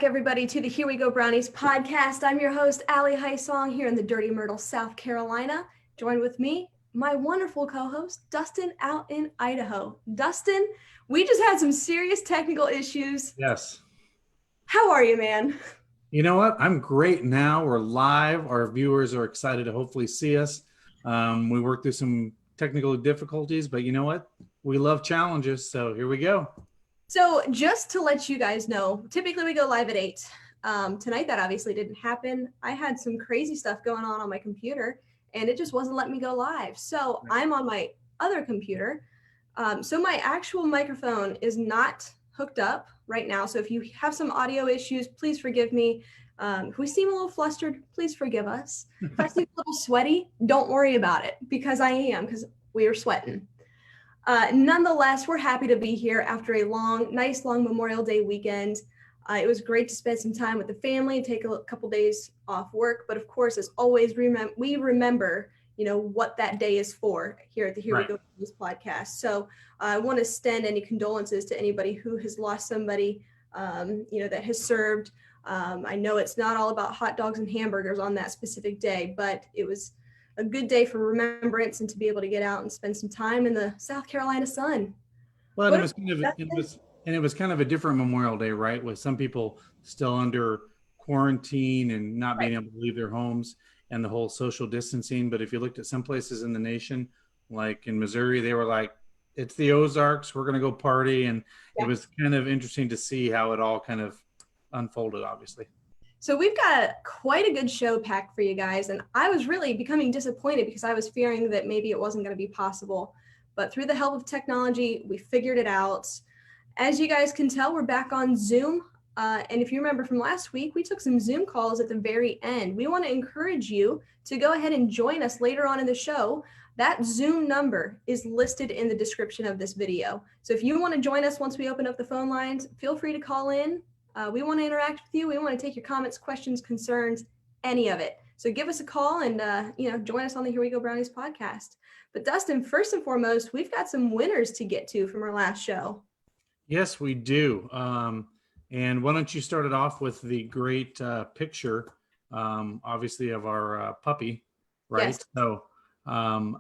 back, everybody, to the Here We Go Brownies podcast. I'm your host, Allie Heisong, here in the Dirty Myrtle, South Carolina. Joined with me, my wonderful co-host, Dustin, out in Idaho. Dustin, we just had some serious technical issues. Yes. How are you, man? You know what? I'm great now. We're live. Our viewers are excited to hopefully see us. We worked through some technical difficulties, but you know what? We love challenges, so here we go. So just to let you guys know, typically we go live at 8. Tonight that obviously didn't happen. I had some crazy stuff going on my computer, and it just wasn't letting me go live. So I'm on my other computer. So my actual microphone is not hooked up right now. So if you have some audio issues, please forgive me. If we seem a little flustered, please forgive us. If I seem a little sweaty, don't worry about it, because I am, because we are sweating. Nonetheless, we're happy to be here after a nice long Memorial Day weekend. It was great to spend some time with the family, take a couple days off work. But of course, as always, we remember, what that day is for here at the Here We Go Brownies podcast. So I want to extend any condolences to anybody who has lost somebody, that has served. I know it's not all about hot dogs and hamburgers on that specific day, but it was a good day for remembrance and to be able to get out and spend some time in the South Carolina sun. Well, it was kind of a different Memorial Day, right? With some people still under quarantine and not being able to leave their homes and the whole social distancing. But if you looked at some places in the nation, like in Missouri, they were like, it's the Ozarks, we're going to go party. And it was kind of interesting to see how it all kind of unfolded, obviously. So we've got quite a good show packed for you guys, and I was really becoming disappointed because I was fearing that maybe it wasn't going to be possible. But through the help of technology, we figured it out. As you guys can tell, we're back on Zoom. And if you remember from last week, we took some Zoom calls at the very end. We want to encourage you to go ahead and join us later on in the show. That Zoom number is listed in the description of this video. So if you want to join us once we open up the phone lines, feel free to call in. We want to interact with you. We want to take your comments, questions, concerns, any of it. So give us a call and, join us on the Here We Go Brownies podcast. But Dustin, first and foremost, we've got some winners to get to from our last show. Yes, we do. And why don't you start it off with the great picture, obviously, of our puppy, right? Yes.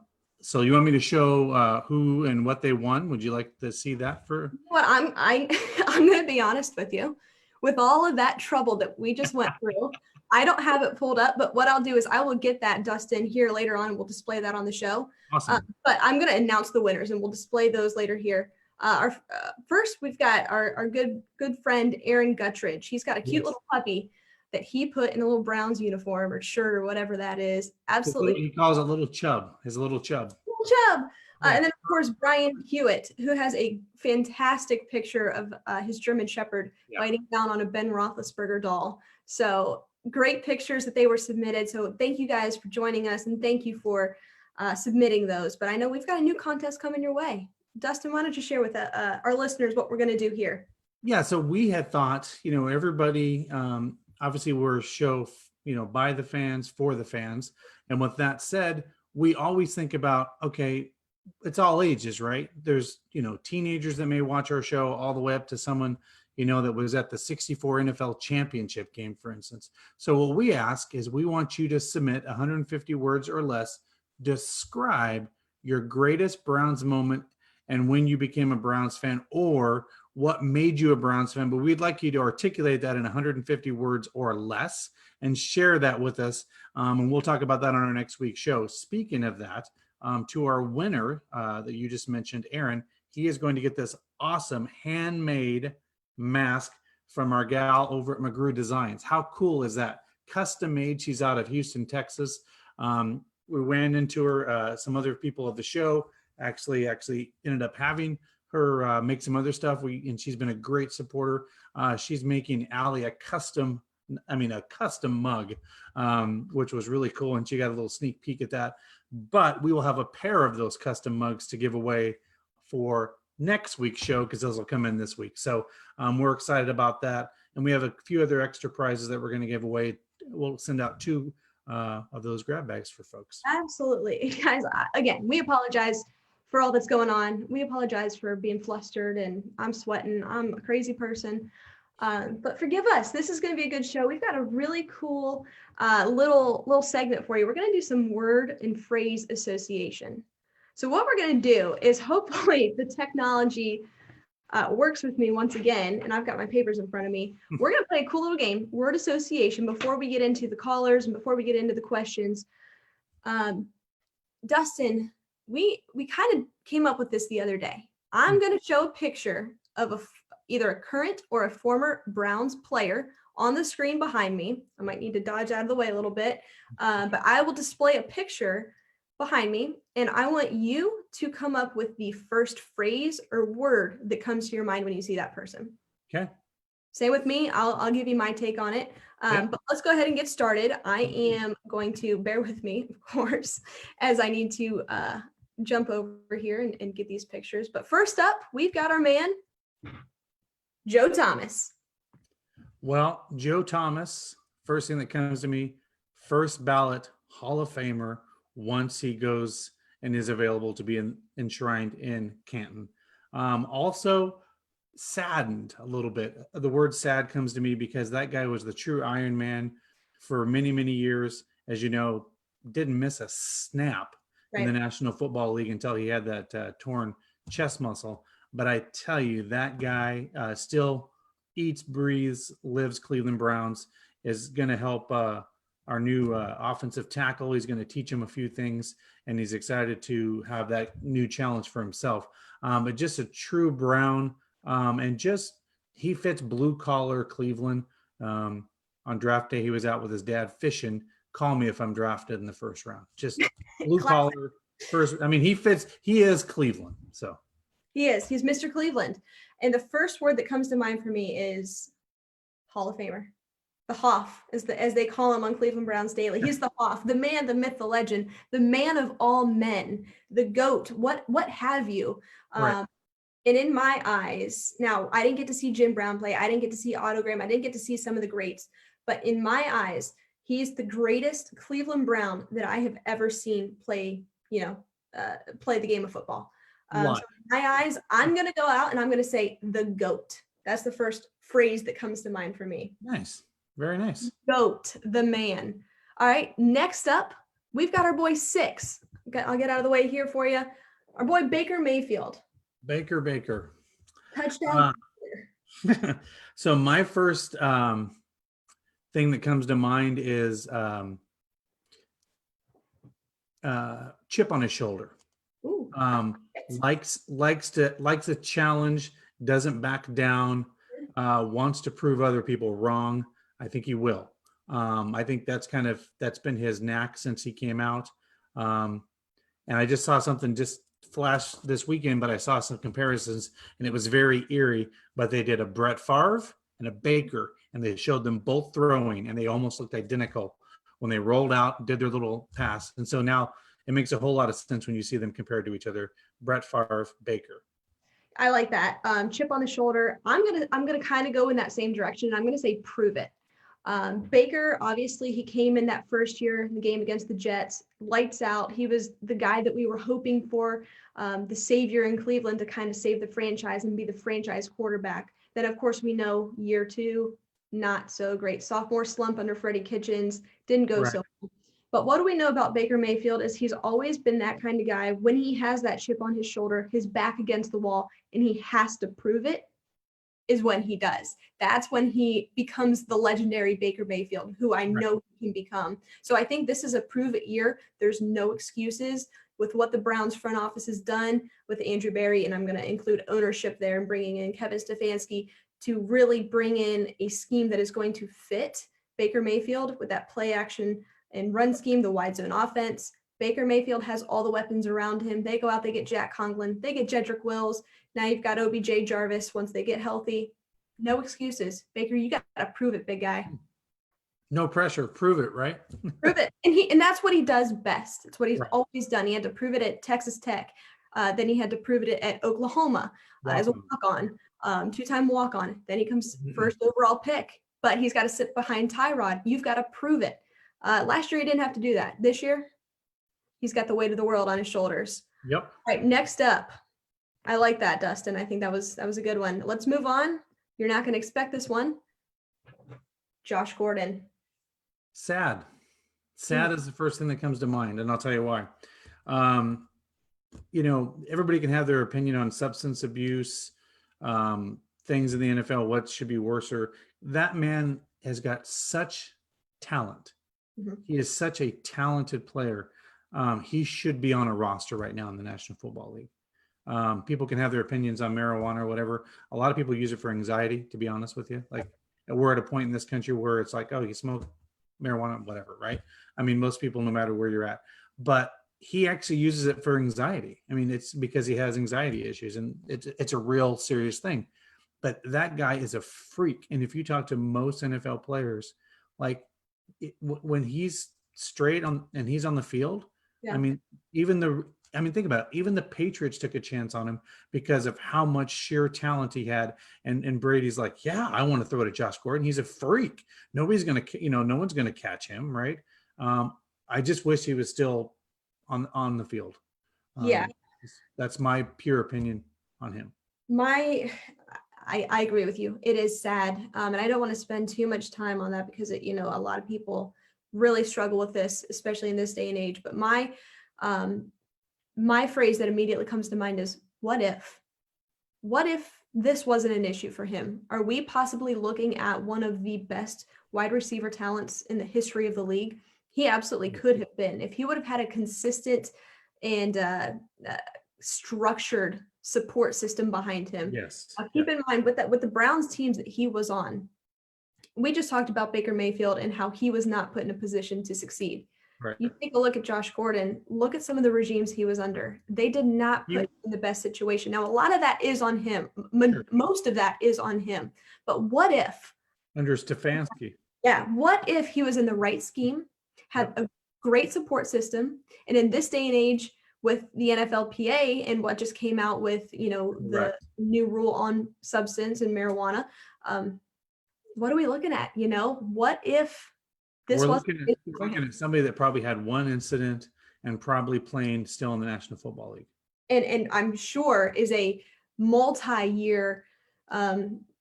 So you want me to show who and what they won? Would you like to see that for? Well, I'm going to be honest with you. With all of that trouble that we just went through, I don't have it pulled up, but what I'll do is I will get that, Dustin, here later on. We'll display that on the show. Awesome. But I'm going to announce the winners and we'll display those later here. First, we've got our good friend, Aaron Guttridge. He's got a cute little puppy that he put in a little Browns uniform or shirt or whatever that is. Absolutely. He calls it little Chub, his little Chub. Little Chub. And then, of course, Brian Hewitt, who has a fantastic picture of his German Shepherd biting down on a Ben Roethlisberger doll. So great pictures that they were submitted. So thank you guys for joining us, and thank you for submitting those. But I know we've got a new contest coming your way. Dustin, why don't you share with our listeners what we're going to do here? Yeah, so we had thought, everybody, obviously we're a show, by the fans, for the fans. And with that said, we always think about, okay, it's all ages, right? There's, teenagers that may watch our show all the way up to someone, that was at the 64 NFL championship game, for instance. So what we ask is we want you to submit 150 words or less, describe your greatest Browns moment and when you became a Browns fan or what made you a Browns fan. But we'd like you to articulate that in 150 words or less and share that with us. And we'll talk about that on our next week's show. Speaking of that, to our winner that you just mentioned, Aaron, he is going to get this awesome handmade mask from our gal over at McGrew Designs. How cool is that? Custom made. She's out of Houston, Texas. We ran into her. Some other people of the show actually ended up having her make some other stuff. And she's been a great supporter. She's making Allie a custom mug, which was really cool. And she got a little sneak peek at that. But we will have a pair of those custom mugs to give away for next week's show because those will come in this week. So we're excited about that. And we have a few other extra prizes that we're going to give away. We'll send out 2 of those grab bags for folks. Absolutely. Guys, again, we apologize for all that's going on. We apologize for being flustered and I'm sweating. I'm a crazy person. But forgive us. This is going to be a good show. We've got a really cool little segment for you. We're going to do some word and phrase association. So what we're going to do is hopefully the technology works with me once again, and I've got my papers in front of me. We're going to play a cool little game, word association, before we get into the callers and before we get into the questions. Dustin, we kind of came up with this the other day. I'm going to show a picture of either a current or a former Browns player on the screen behind me. I might need to dodge out of the way a little bit, but I will display a picture behind me, and I want you to come up with the first phrase or word that comes to your mind when you see that person. Okay. Stay with me. I'll give you my take on it. But let's go ahead and get started. I am going to bear with me, of course, as I need to jump over here and get these pictures. But first up, we've got our man, Joe Thomas. Well, Joe Thomas, first thing that comes to me, first ballot Hall of Famer once he goes and is available to be enshrined in Canton. Also saddened a little bit. The word sad comes to me because that guy was the true Iron Man for many, many years. As you know, didn't miss a snap in the National Football League until he had that torn chest muscle. But I tell you, that guy still eats, breathes, lives Cleveland Browns, is going to help our new offensive tackle. He's going to teach him a few things, and he's excited to have that new challenge for himself. But just a true Brown, and just he fits blue collar Cleveland. On draft day, he was out with his dad fishing. Call me if I'm drafted in the first round. Just blue collar first. I mean, he is Cleveland. So he's Mr. Cleveland. And the first word that comes to mind for me is Hall of Famer. The Hoff, as they call him on Cleveland Browns Daily. He's the Hoff, the man, the myth, the legend, the man of all men, the GOAT, what have you. Right. And in my eyes, now I didn't get to see Jim Brown play. I didn't get to see Otto Graham. I didn't get to see some of the greats. But in my eyes, he's the greatest Cleveland Brown that I have ever seen play the game of football. So in my eyes, I'm going to go out and I'm going to say the GOAT. That's the first phrase that comes to mind for me. Nice. Very nice. GOAT, the man. All right. Next up, we've got our boy 6. I'll get out of the way here for you. Our boy Baker Mayfield. Baker. Touchdown. So my first thing that comes to mind is chip on his shoulder. Ooh. Likes a challenge, doesn't back down, wants to prove other people wrong. I think he will. I think that's been his knack since he came out. And I just saw something just flash this weekend, but I saw some comparisons and it was very eerie. But they did a Brett Favre and a Baker, and they showed them both throwing, and they almost looked identical when they rolled out and did their little pass. And so now it makes a whole lot of sense when you see them compared to each other. Brett Favre, Baker. I like that. Chip on the shoulder. I'm gonna kind of go in that same direction. I'm gonna say prove it. Baker, obviously, he came in that first year in the game against the Jets, lights out. He was the guy that we were hoping for, the savior in Cleveland to kind of save the franchise and be the franchise quarterback. Then, of course, we know year 2, not so great. Sophomore slump under Freddie Kitchens, didn't go so well. But what do we know about Baker Mayfield is he's always been that kind of guy. When he has that chip on his shoulder, his back against the wall, and he has to prove it, is when he does. That's when he becomes the legendary Baker Mayfield, who I know he can become. So I think this is a prove it year. There's no excuses with what the Browns front office has done with Andrew Berry, and I'm going to include ownership there and bringing in Kevin Stefanski to really bring in a scheme that is going to fit Baker Mayfield with that play action and run scheme, the wide zone offense. Baker Mayfield has all the weapons around him. They go out, they get Jack Conklin, they get Jedrick Wills. Now you've got OBJ Jarvis once they get healthy. No excuses. Baker, you got to prove it, big guy. No pressure. Prove it, right? Prove it. And that's what he does best. It's what he's always done. He had to prove it at Texas Tech. Then he had to prove it at Oklahoma as a walk-on, 2-time walk-on. Then he comes first overall pick. But he's got to sit behind Tyrod. You've got to prove it. Last year, he didn't have to do that. This year, he's got the weight of the world on his shoulders. Yep. All right, next up. I like that, Dustin. I think that was a good one. Let's move on. You're not going to expect this one. Josh Gordon. Sad. Sad is the first thing that comes to mind, and I'll tell you why. Everybody can have their opinion on substance abuse, things in the NFL, what should be worse. Or that man has got such talent. He is such a talented player. He should be on a roster right now in the National Football League. People can have their opinions on marijuana or whatever. A lot of people use it for anxiety, to be honest with you. Like, we're at a point in this country where it's like, oh, you smoke marijuana, whatever, right? I mean, most people, no matter where you're at, but he actually uses it for anxiety. I mean, it's because he has anxiety issues, and it's a real serious thing. But that guy is a freak. And if you talk to most NFL players, like when he's straight on and he's on the field, Yeah. I mean, think about it. Even the Patriots took a chance on him because of how much sheer talent he had. And Brady's like, yeah, I want to throw it at Josh Gordon. He's a freak. Nobody's going to, no one's going to catch him. Right. I just wish he was still on the field. Yeah. That's my pure opinion on him. I agree with you. It is sad. And I don't want to spend too much time on that because a lot of people really struggle with this, especially in this day and age. But my phrase that immediately comes to mind is, what if this wasn't an issue for him? Are we possibly looking at one of the best wide receiver talents in the history of the league? He absolutely could have been. If he would have had a consistent and structured support system behind him. Yes. Keep in mind with the Browns teams that he was on, we just talked about Baker Mayfield and how he was not put in a position to succeed. Right. You take a look at Josh Gordon, look at some of the regimes he was under. They did not put him in the best situation. Now, a lot of that is on him. Most of that is on him. But what if? Under Stefanski. Yeah. What if he was in the right scheme, had a great support system, and in this day and age, with the NFLPA and what just came out with, the new rule on substance and marijuana, what are we looking at? What if this was looking at somebody that probably had one incident and probably playing still in the National Football League, and I'm sure is a multi-year,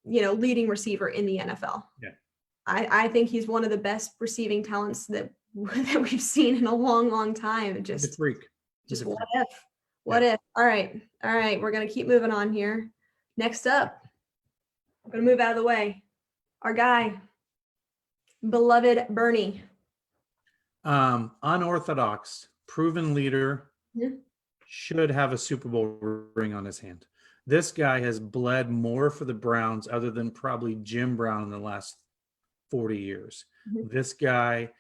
leading receiver in the NFL. Yeah, I think he's one of the best receiving talents that we've seen in a long, long time. Just he's a freak. Just what if? All right. We're going to keep moving on here. Next up, I'm going to move out of the way. Our guy, beloved Bernie. Unorthodox, proven leader, should have a Super Bowl ring on his hand. This guy has bled more for the Browns other than probably Jim Brown in the last 40 years. This guy,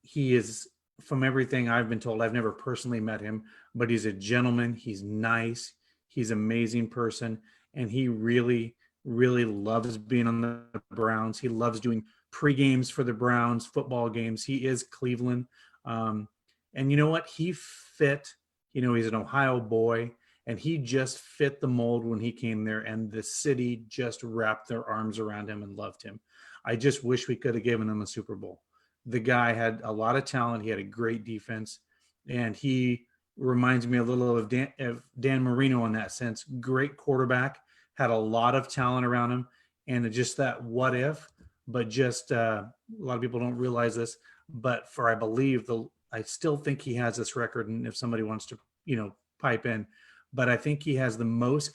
he is, from everything I've been told, I've never personally met him, but he's a gentleman. He's nice. He's an amazing person. And he really, really loves being on the Browns. He loves doing pre-games for the Browns, football games. He is Cleveland. And you know what? He fit, he's an Ohio boy, and he just fit the mold when he came there. And the city just wrapped their arms around him and loved him. I just wish we could have given him a Super Bowl. The guy had a lot of talent. He had a great defense, and he reminds me a little of Dan Marino in that sense. Great quarterback, had a lot of talent around him, and just that what if. But just a lot of people don't realize this. But I still think he has this record, and if somebody wants to, pipe in, but I think he has the most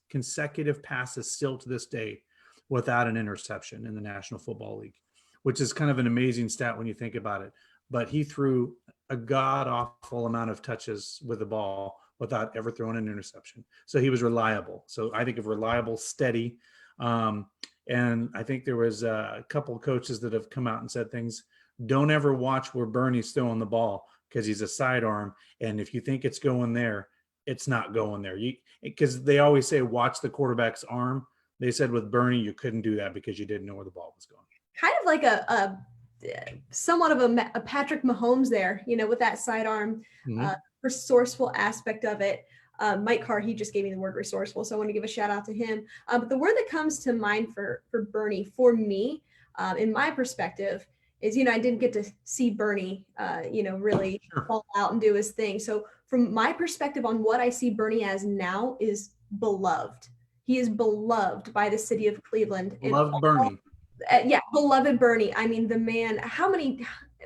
consecutive passes still to this day without an interception in the National Football League, which is kind of an amazing stat when you think about it. But he threw a god-awful amount of touches with the ball without ever throwing an interception. So he was reliable. So I think of reliable, steady. And I think there was a couple of coaches that have come out and said things, don't ever watch where Bernie's throwing the ball because he's a sidearm. And if you think it's going there, it's not going there. Because they always say, watch the quarterback's arm. They said with Bernie, you couldn't do that because you didn't know where the ball was going. Kind of like a somewhat of a Patrick Mahomes there, with that sidearm, resourceful aspect of it. Mike Carr, he just gave me the word resourceful, so I want to give a shout out to him. But the word that comes to mind for Bernie, for me, in my perspective, is, I didn't get to see Bernie, really fall out and do his thing. So from my perspective on what I see Bernie as now is beloved. He is beloved by the city of Cleveland. Love Bernie. Yeah, beloved Bernie. I mean, the man, how many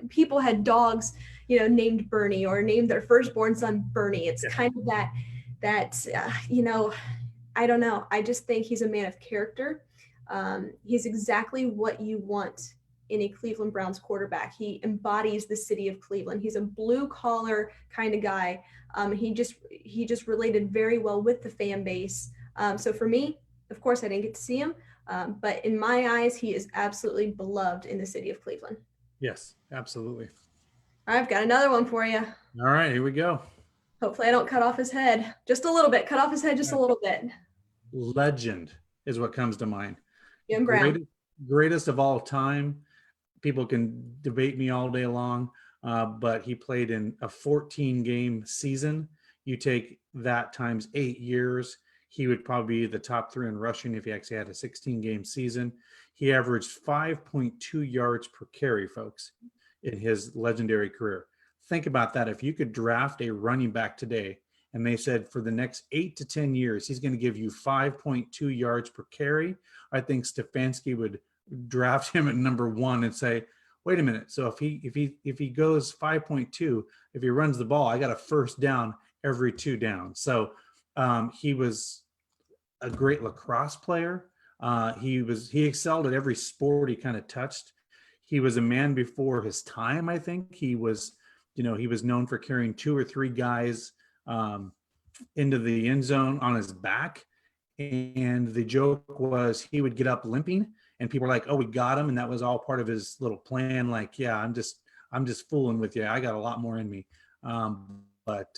people had dogs, named Bernie or named their firstborn son Bernie? It's kind of that, I don't know. I just think he's a man of character. He's exactly what you want in a Cleveland Browns quarterback. He embodies the city of Cleveland. He's a blue collar kind of guy. He just related very well with the fan base. So for me, of course, I didn't get to see him, but in my eyes, he is absolutely beloved in the city of Cleveland. Yes, absolutely. I've got another one for you. All right, here we go. Hopefully I don't cut off his head just a little bit. Cut off his head just a little bit. Legend is what comes to mind. Jim Brown. Greatest of all time. People can debate me all day long, but he played in a 14-game season. You take that times 8 years, he would probably be the top 3 in rushing if he actually had a 16-game season. He averaged 5.2 yards per carry, folks, in his legendary career. Think about that. If you could draft a running back today and they said for the next 8 to 10 years, he's going to give you 5.2 yards per carry, I think Stefanski would draft him at number 1 and say, wait a minute. So if he goes 5.2, if he runs the ball, I got a first down every 2 downs. So he was a great lacrosse player. He excelled at every sport he kind of touched. He was a man before his time. I think he was known for carrying 2 or 3 guys into the end zone on his back. And the joke was he would get up limping and people were like, oh, we got him. And that was all part of his little plan. Like, yeah, I'm just fooling with you. I got a lot more in me. But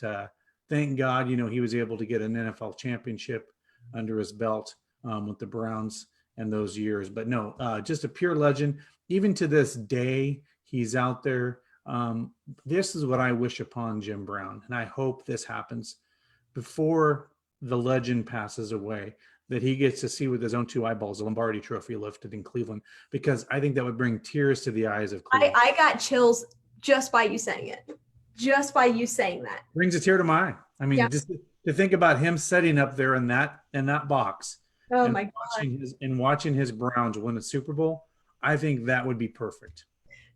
thank God, he was able to get an NFL championship under his belt with the Browns and those years. But no, just a pure legend. Even to this day, he's out there. This is what I wish upon Jim Brown. And I hope this happens before the legend passes away, that he gets to see with his own 2 eyeballs the Lombardi Trophy lifted in Cleveland, because I think that would bring tears to the eyes of Cleveland. I got chills just by you saying it. Just by you saying that. Brings a tear to my eye. I mean, just to think about him setting up there in that box. Oh my God. Watching his Browns win a Super Bowl, I think that would be perfect.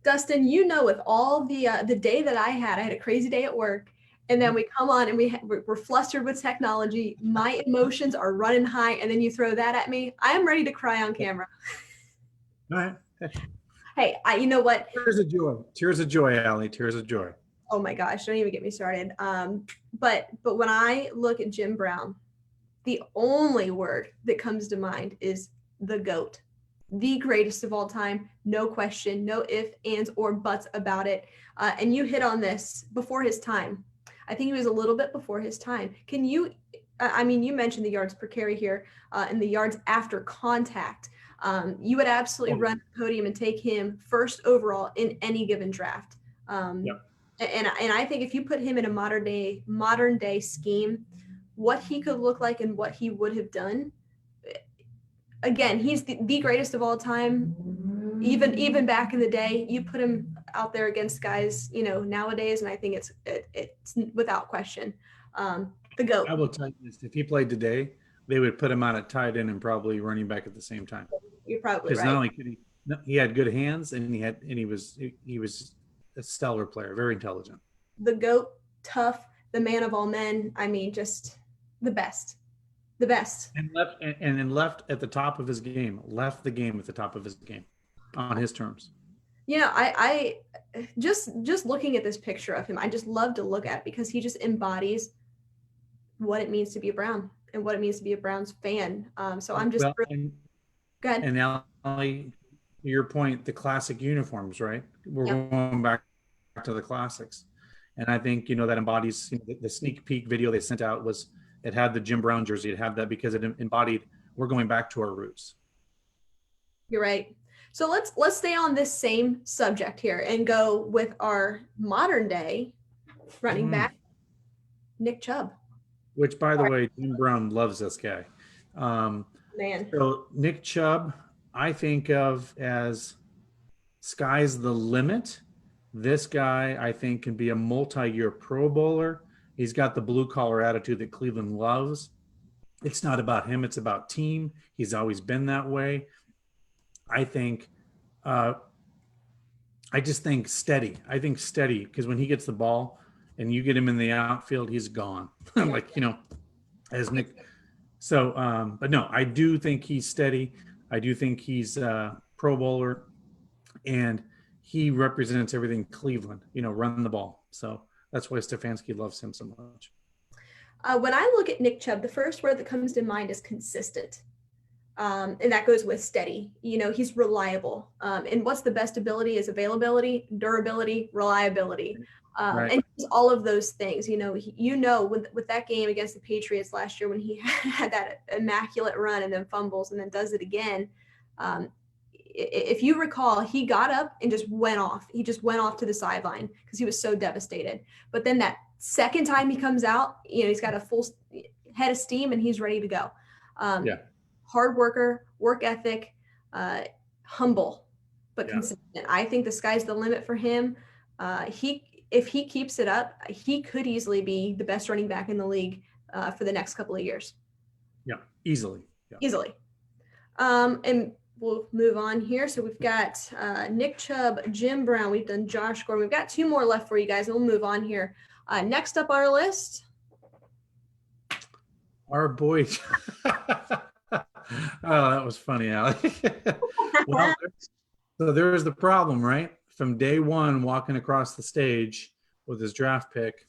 Dustin, with all the day that I had a crazy day at work. And then we come on and we're flustered with technology. My emotions are running high. And then you throw that at me. I am ready to cry on camera. All right. Hey, you know what? Tears of joy. Tears of joy, Allie. Tears of joy. Oh my gosh. Don't even get me started. But when I look at Jim Brown, the only word that comes to mind is the GOAT. The greatest of all time. No question. No ifs, ands, or buts about it. And you hit on this before his time. I think he was a little bit before his time. Can you, you mentioned the yards per carry here and the yards after contact. You would absolutely run the podium and take him first overall in any given draft. And I think if you put him in a modern day scheme, what he could look like and what he would have done, again, he's the greatest of all time. Even back in the day, you put him out there against guys, nowadays, and I think it's without question the GOAT. I will tell you this: if he played today, they would put him out at tight end and probably running back at the same time. You're probably right. Because not only could he had good hands, and he was a stellar player, very intelligent. The GOAT, tough, the man of all men. I mean, just the best. The best. And left at the top of his game. Left the game at the top of his game, on his terms. I just looking at this picture of him, I just love to look at it because he just embodies what it means to be a Brown and what it means to be a Browns fan. So I'm just go ahead. And now, to your point, the classic uniforms, right? We're going back to the classics, and I think that embodies the sneak peek video they sent out it had the Jim Brown jersey. It had that because it embodied we're going back to our roots. You're right. So let's stay on this same subject here and go with our modern day running back, Nick Chubb. Which, by the way, Jim Brown loves this guy. Man. So Nick Chubb, I think of as sky's the limit. This guy, I think, can be a multi-year Pro Bowler. He's got the blue collar attitude that Cleveland loves. It's not about him. It's about team. He's always been that way. I think, uh, I just think steady. I think steady because when he gets the ball and you get him in the outfield, he's gone. Like, as Nick. So, but no, I do think he's steady. I do think he's a Pro Bowler, and he represents everything Cleveland, run the ball. So that's why Stefanski loves him so much. When I look at Nick Chubb, the first word that comes to mind is consistent. And that goes with steady. He's reliable. And what's the best ability is availability, durability, reliability. Right. And all of those things, with that game against the Patriots last year when he had that immaculate run and then fumbles and then does it again. If you recall, he got up and just went off. He just went off to the sideline because he was so devastated. But then that second time he comes out, he's got a full head of steam and he's ready to go. Yeah. Hard worker, work ethic, humble, but consistent. I think the sky's the limit for him. If he keeps it up, he could easily be the best running back in the league for the next couple of years. Yeah, easily. Yeah. Easily. And we'll move on here. So we've got Nick Chubb, Jim Brown. We've done Josh Gordon. We've got 2 more left for you guys, and we'll move on here. Next up on our list. Our boy. Oh, that was funny, Allie. Well, so there's the problem, right? From day one, walking across the stage with his draft pick,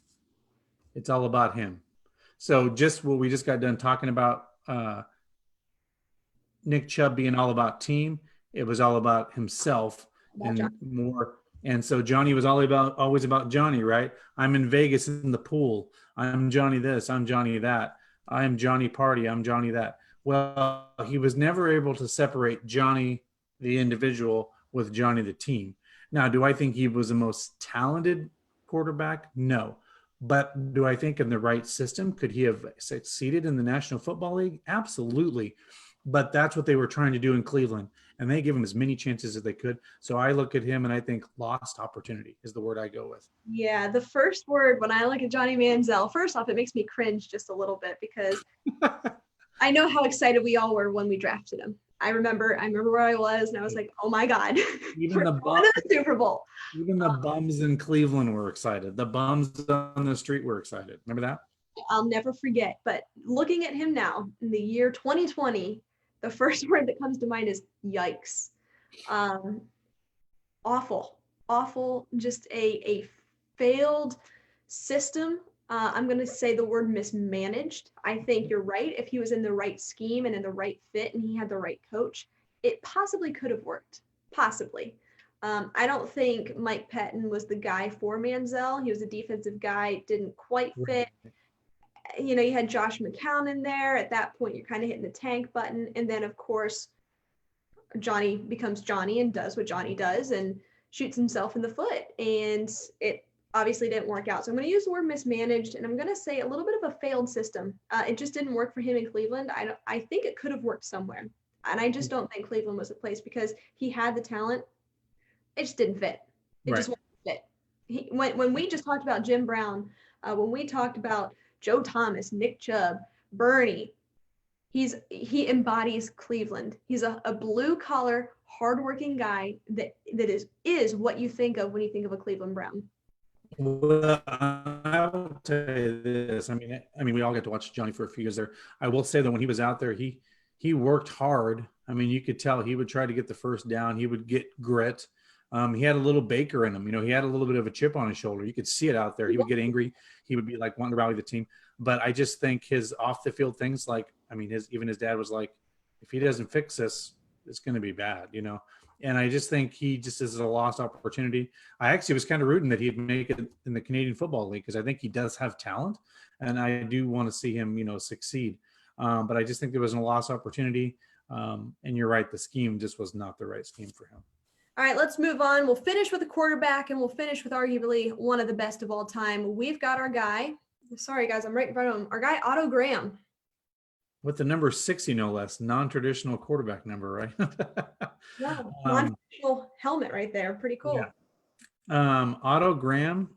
it's all about him. So just what we just got done talking about, Nick Chubb being all about team, it was all about himself and more. And so Johnny was always about Johnny, right? I'm in Vegas in the pool. I'm Johnny this. I'm Johnny that. I'm Johnny Party. I'm Johnny that. Well, he was never able to separate Johnny, the individual, with Johnny, the team. Now, do I think he was the most talented quarterback? No. But do I think in the right system, could he have succeeded in the National Football League? Absolutely. But that's what they were trying to do in Cleveland, and they give him as many chances as they could. So I look at him and I think lost opportunity is the word I go with. Yeah, the first word when I look at Johnny Manziel, first off, it makes me cringe just a little bit because I know how excited we all were when we drafted him. I remember where I was, and I was like, "Oh my God, even the Super Bowl." Even the bums in Cleveland were excited. The bums on the street were excited. Remember that? I'll never forget. But looking at him now in the year 2020, the first word that comes to mind is yikes. Awful. Just a failed system. I'm going to say the word mismanaged. I think you're right. If he was in the right scheme and in the right fit and he had the right coach, it possibly could have worked. Possibly. I don't think Mike Pettin was the guy for Manziel. He was a defensive guy, didn't quite fit. You had Josh McCown in there. At that point, you're kind of hitting the tank button. And then, of course, Johnny becomes Johnny and does what Johnny does and shoots himself in the foot. And it obviously didn't work out. So I'm going to use the word mismanaged, and I'm going to say a little bit of a failed system. It just didn't work for him in Cleveland. I think it could have worked somewhere. And I just don't think Cleveland was the place because he had the talent. It just didn't fit. It just wasn't fit. When we just talked about Jim Brown, when we talked about Joe Thomas, Nick Chubb, Bernie, he embodies Cleveland. He's a blue collar, hardworking guy that is what you think of when you think of a Cleveland Brown. Well, I will tell you this. I mean, we all get to watch Johnny for a few years there. I will say that when he was out there, he worked hard. I mean, you could tell he would try to get the first down. He would get grit. He had a little Baker in him. He had a little bit of a chip on his shoulder. You could see it out there. He would get angry. He would be like wanting to rally the team. But I just think his off the field things, even his dad was like, if he doesn't fix this, it's going to be bad, And I just think he just is a lost opportunity. I actually was kind of rooting that he'd make it in the Canadian Football League because I think he does have talent, and I do want to see him, succeed. But I just think there was a lost opportunity. And you're right, the scheme just was not the right scheme for him. All right, let's move on. We'll finish with a quarterback, and we'll finish with arguably one of the best of all time. We've got our guy. Sorry, guys, I'm right in front of him. Our guy, Otto Graham. With the number 60, no less, non-traditional quarterback number, right? Yeah, non-traditional helmet right there. Pretty cool. Yeah. Otto Graham,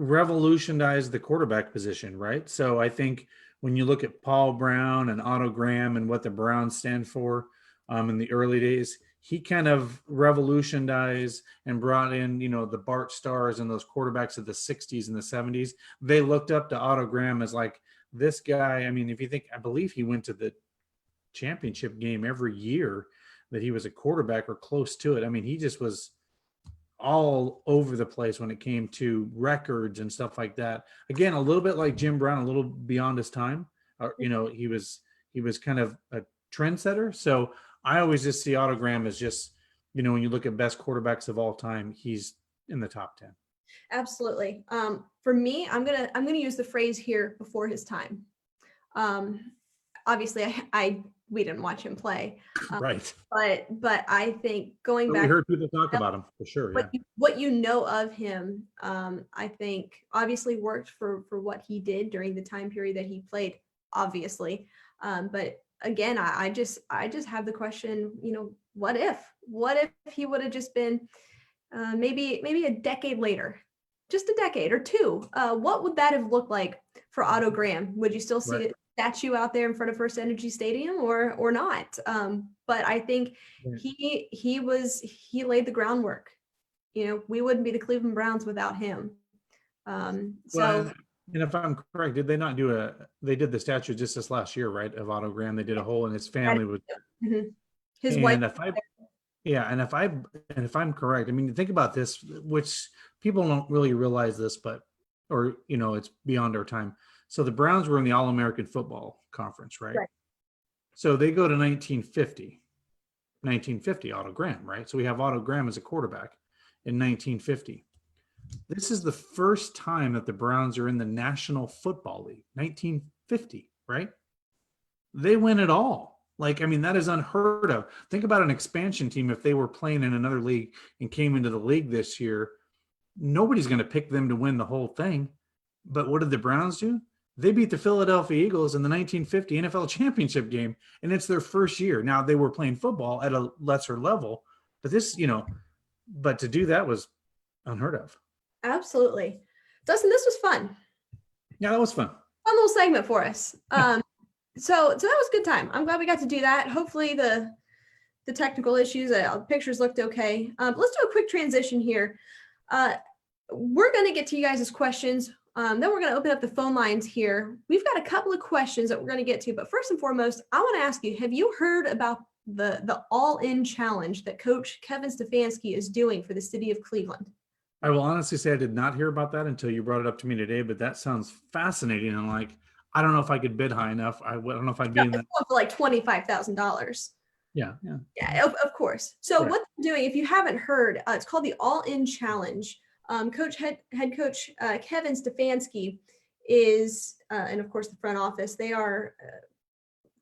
revolutionized the quarterback position, right? So I think when you look at Paul Brown and Otto Graham and what the Browns stand for in the early days, he kind of revolutionized and brought in, the Bart Starrs and those quarterbacks of the 60s and the 70s. They looked up to Otto Graham as like this guy. I mean, if you think, I believe he went to the championship game every year that he was a quarterback or close to it. I mean, he just was all over the place when it came to records and stuff like that. Again, a little bit like Jim Brown, a little beyond his time. He was kind of a trendsetter. So I always just see Otto Graham as just, when you look at best quarterbacks of all time, he's in the top 10. Absolutely. For me, I'm gonna use the phrase here, before his time. Obviously, we didn't watch him play, Right. But I think going But back, we heard people talk about him for sure. Yeah. what you know of him, I think obviously worked for what he did during the time period that he played, obviously. But again, I just have the question, what if he would have just been maybe a decade later, just a decade or two? What would that have looked like for Otto Graham? Would you still see Right. statue out there in front of First Energy Stadium or not? But I think Yeah. he laid the groundwork. We wouldn't be the Cleveland Browns without him. Well, and if I'm correct, did they not they did the statue just this last year, right? Of Otto Graham. They did a whole, and his family was, his wife. and if I'm correct, I mean, think about this, which people don't really realize this, it's beyond our time. So the Browns were in the All-American Football Conference, right? So they go to 1950, Otto Graham, right? So we have Otto Graham as a quarterback in 1950. This is the first time that the Browns are in the National Football League, 1950, right? They win it all. That is unheard of. Think about an expansion team. If they were playing in another league and came into the league this year, nobody's going to pick them to win the whole thing. But what did the Browns do? They beat the Philadelphia Eagles in the 1950 NFL championship game, and it's their first year. Now, they were playing football at a lesser level, but but to do that was unheard of. Absolutely. Dustin, this was fun. Yeah, that was fun. Fun little segment for us. So that was a good time. I'm glad we got to do that. Hopefully the technical issues, pictures looked okay. Let's do a quick transition here. We're going to get to you guys' questions. Then we're going to open up the phone lines here. We've got a couple of questions that we're going to get to, but first and foremost, I want to ask you, have you heard about the all-in challenge that Coach Kevin Stefanski is doing for the city of Cleveland? I will honestly say I did not hear about that until you brought it up to me today, but that sounds fascinating. And I don't know if I could bid high enough. I don't know if I'd be in that. For like $25,000. Yeah. Of course. So what they're doing, if you haven't heard, it's called the All-In Challenge. Head coach Kevin Stefanski is, and of course the front office, they are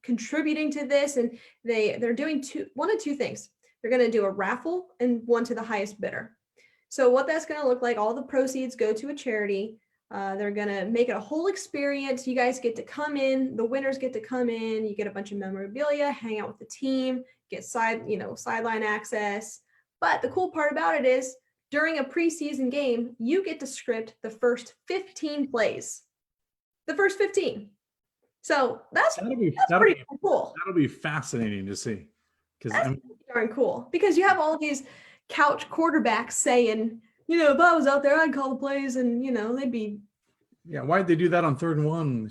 contributing to this, and they're doing one of two things. They're going to do a raffle and one to the highest bidder. So what that's going to look like, all the proceeds go to a charity. They're going to make it a whole experience. You guys get to come in, the winners get to come in, you get a bunch of memorabilia, hang out with the team, get sideline access. But the cool part about it is during a preseason game, you get to script the first 15 plays. The first 15. So that's pretty cool. That'll be fascinating to see. That's darn cool. Because you have all of these couch quarterbacks saying, if I was out there, I'd call the plays, and they'd be. Yeah, why'd they do that on 3rd and 1?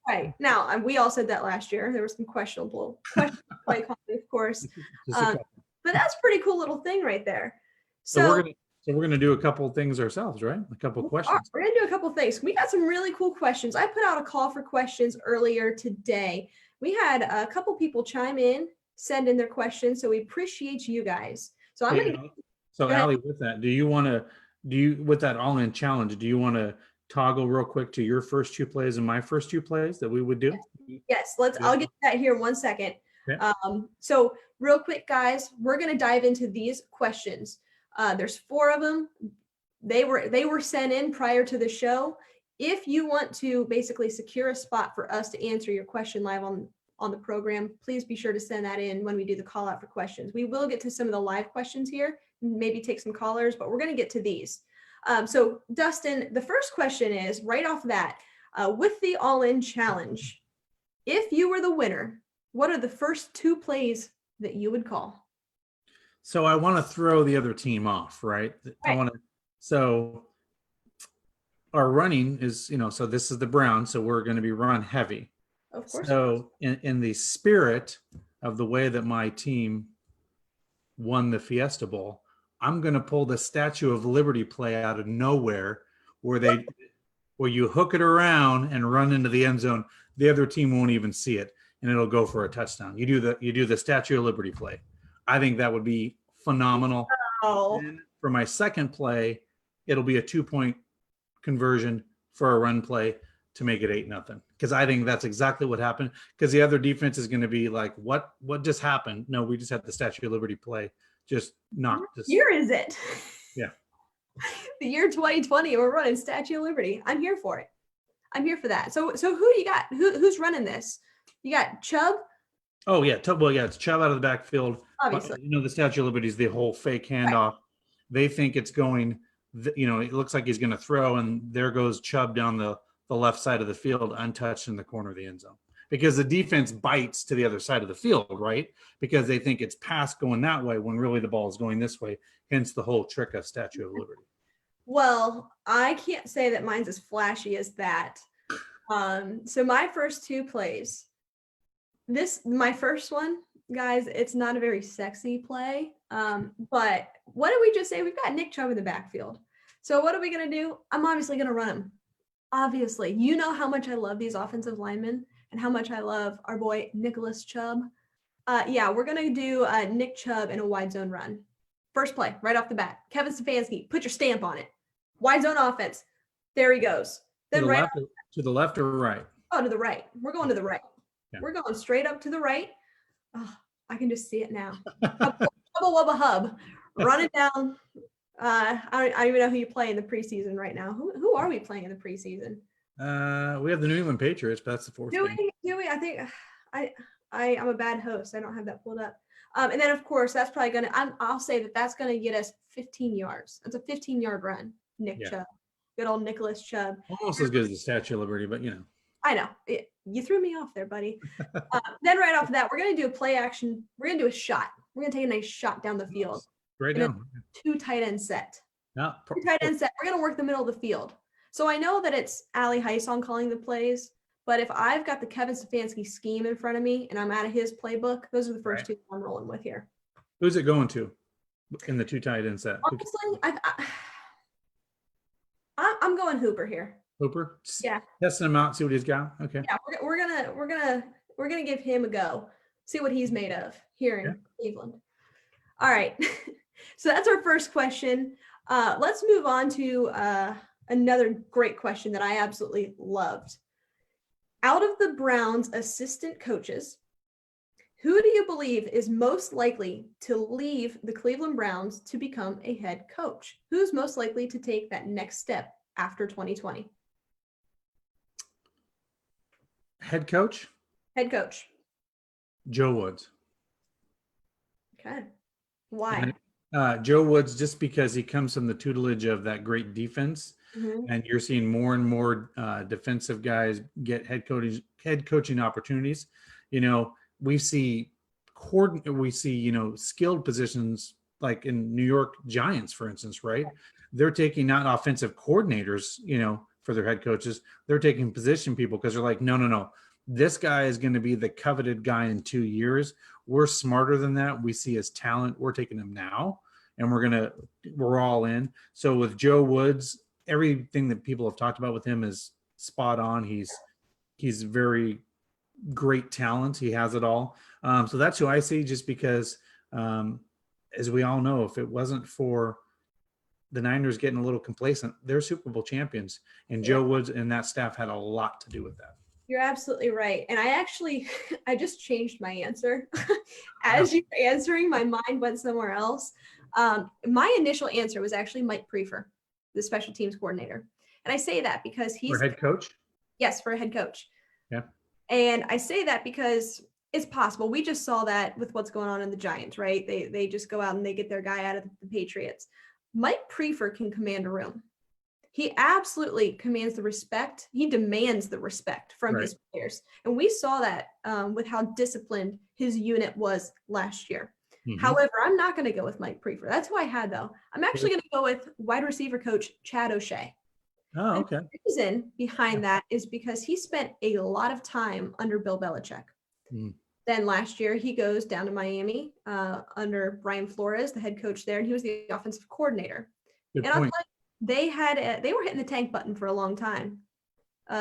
Right. Now, we all said that last year. There was some questionable play calling, of course. But that's a pretty cool little thing right there. So we're gonna do a couple of things ourselves, right? A couple of questions. We're gonna do a couple of things. We got some really cool questions. I put out a call for questions earlier today. We had a couple people chime in, send in their questions, so we appreciate you guys. So I'm gonna. So Allie, with that, with that all-in challenge, do you want to toggle real quick to your first 2 plays and my first 2 plays that we would do? Yes, I'll get to that here in 1 second. Okay. So real quick, guys, we're going to dive into these questions. There's 4 of them. They were sent in prior to the show. If you want to basically secure a spot for us to answer your question live on the program, please be sure to send that in when we do the call out for questions. We will get to some of the live questions here, maybe take some callers, but we're going to get to these. So Dustin, the first question is right off that, with the All-In Challenge, if you were the winner, what are the first 2 plays that you would call? So I want to throw the other team off, right? I Right. want to. So our running is, so this is the Browns, so we're going to be run heavy. Of course. So in the spirit of the way that my team won the Fiesta Bowl, I'm going to pull the Statue of Liberty play out of nowhere where you hook it around and run into the end zone. The other team won't even see it, and it'll go for a touchdown. You do the Statue of Liberty play. I think that would be phenomenal. Oh, And for my second play, it'll be a 2-point conversion for a run play to make it 8-0. Because I think that's exactly what happened. Because the other defense is going to be like, what just happened? No, we just had the Statue of Liberty play. Just knocked this. what year is it? Yeah. The year 2020, we're running Statue of Liberty. I'm here for it. I'm here for that. So who you got? Who's running this? You got Chubb? Oh yeah, it's Chubb out of the backfield. Obviously. The Statue of Liberty is the whole fake handoff. Right. They think it's going, it looks like he's going to throw, and there goes Chubb down the left side of the field, untouched in the corner of the end zone. Because the defense bites to the other side of the field, right? Because they think it's pass going that way when really the ball is going this way. Hence the whole trick of Statue of Liberty. Well, I can't say that mine's as flashy as that. So my first 2 plays, my first one, guys, it's not a very sexy play. But what did we just say? We've got Nick Chubb in the backfield. So what are we going to do? I'm obviously going to run him. Obviously, you know how much I love these offensive linemen and how much I love our boy Nicholas Chubb. Yeah, we're going to do Nick Chubb in a wide zone run. First play, right off the bat. Kevin Stefanski, put your stamp on it. Wide zone offense. There he goes. Then to the left or right? Oh, to the right. We're going to the right. Yeah. We're going straight up to the right. Oh, I can just see it now. Hubba wubba hub. Running down. I don't even know who you play in the preseason right now. Who are we playing in the preseason? We have the New England Patriots, but that's the 4th game. Do we? I think I'm a bad host. I don't have that pulled up. And then of course that's probably I'll say that's gonna get us 15 yards. That's a 15-yard run. Nick Chubb. Good old Nicholas Chubb. Almost as good as the Statue of Liberty, but I know. You threw me off there, buddy. Then right off that, we're going to do a play action. We're going to do a shot. We're going to take a nice shot down the field. Right down. 2 tight end set. Yeah. 2 tight end set. We're going to work the middle of the field. So I know that it's Ali Hyson calling the plays, but if I've got the Kevin Stefanski scheme in front of me and I'm out of his playbook, those are the first 2 I'm rolling with here. Who's it going to in the 2 tight end set? Honestly, I'm going Hooper here. Hooper? Yeah. Testing him out, see what he's got. Okay. Yeah, we're gonna give him a go. See what he's made of here in Cleveland. All right. So that's our first question. Let's move on to another great question that I absolutely loved. Out of the Browns' assistant coaches, who do you believe is most likely to leave the Cleveland Browns to become a head coach? Who's most likely to take that next step after 2020? Head coach? Head coach. Joe Woods. Okay. Why? Joe Woods, just because he comes from the tutelage of that great defense, and you're seeing more and more defensive guys get head coaching opportunities. We see skilled positions like in New York Giants, for instance, right? They're taking not offensive coordinators, for their head coaches. They're taking position people because they're like, no. This guy is going to be the coveted guy in 2 years. We're smarter than that. We see his talent. We're taking him now, and we're all in. So with Joe Woods, everything that people have talked about with him is spot on. He's very great talent. He has it all. So that's who I see, just because, as we all know, if it wasn't for the Niners getting a little complacent, they're Super Bowl champions, and Joe Woods and that staff had a lot to do with that. You're absolutely right. And I just changed my answer. As you were answering, my mind went somewhere else. My initial answer was actually Mike Prefer, the special teams coordinator. And I say that because he's for head coach. Yes, for a head coach. Yeah. And I say that because it's possible. We just saw that with what's going on in the Giants, right? They just go out and they get their guy out of the Patriots. Mike Prefer can command a room. He absolutely commands the respect. He demands the respect from Right. his players. And we saw that with how disciplined his unit was last year. Mhm. However, I'm not going to go with Mike Prefer. That's who I had, though. I'm actually going to go with wide receiver coach Chad O'Shea. Oh, And okay. the reason behind that is because he spent a lot of time under Bill Belichick. Mm. Then last year, he goes down to Miami under Brian Flores, the head coach there, and he was the offensive coordinator. Good And I'll tell point. you, they were hitting the tank button for a long time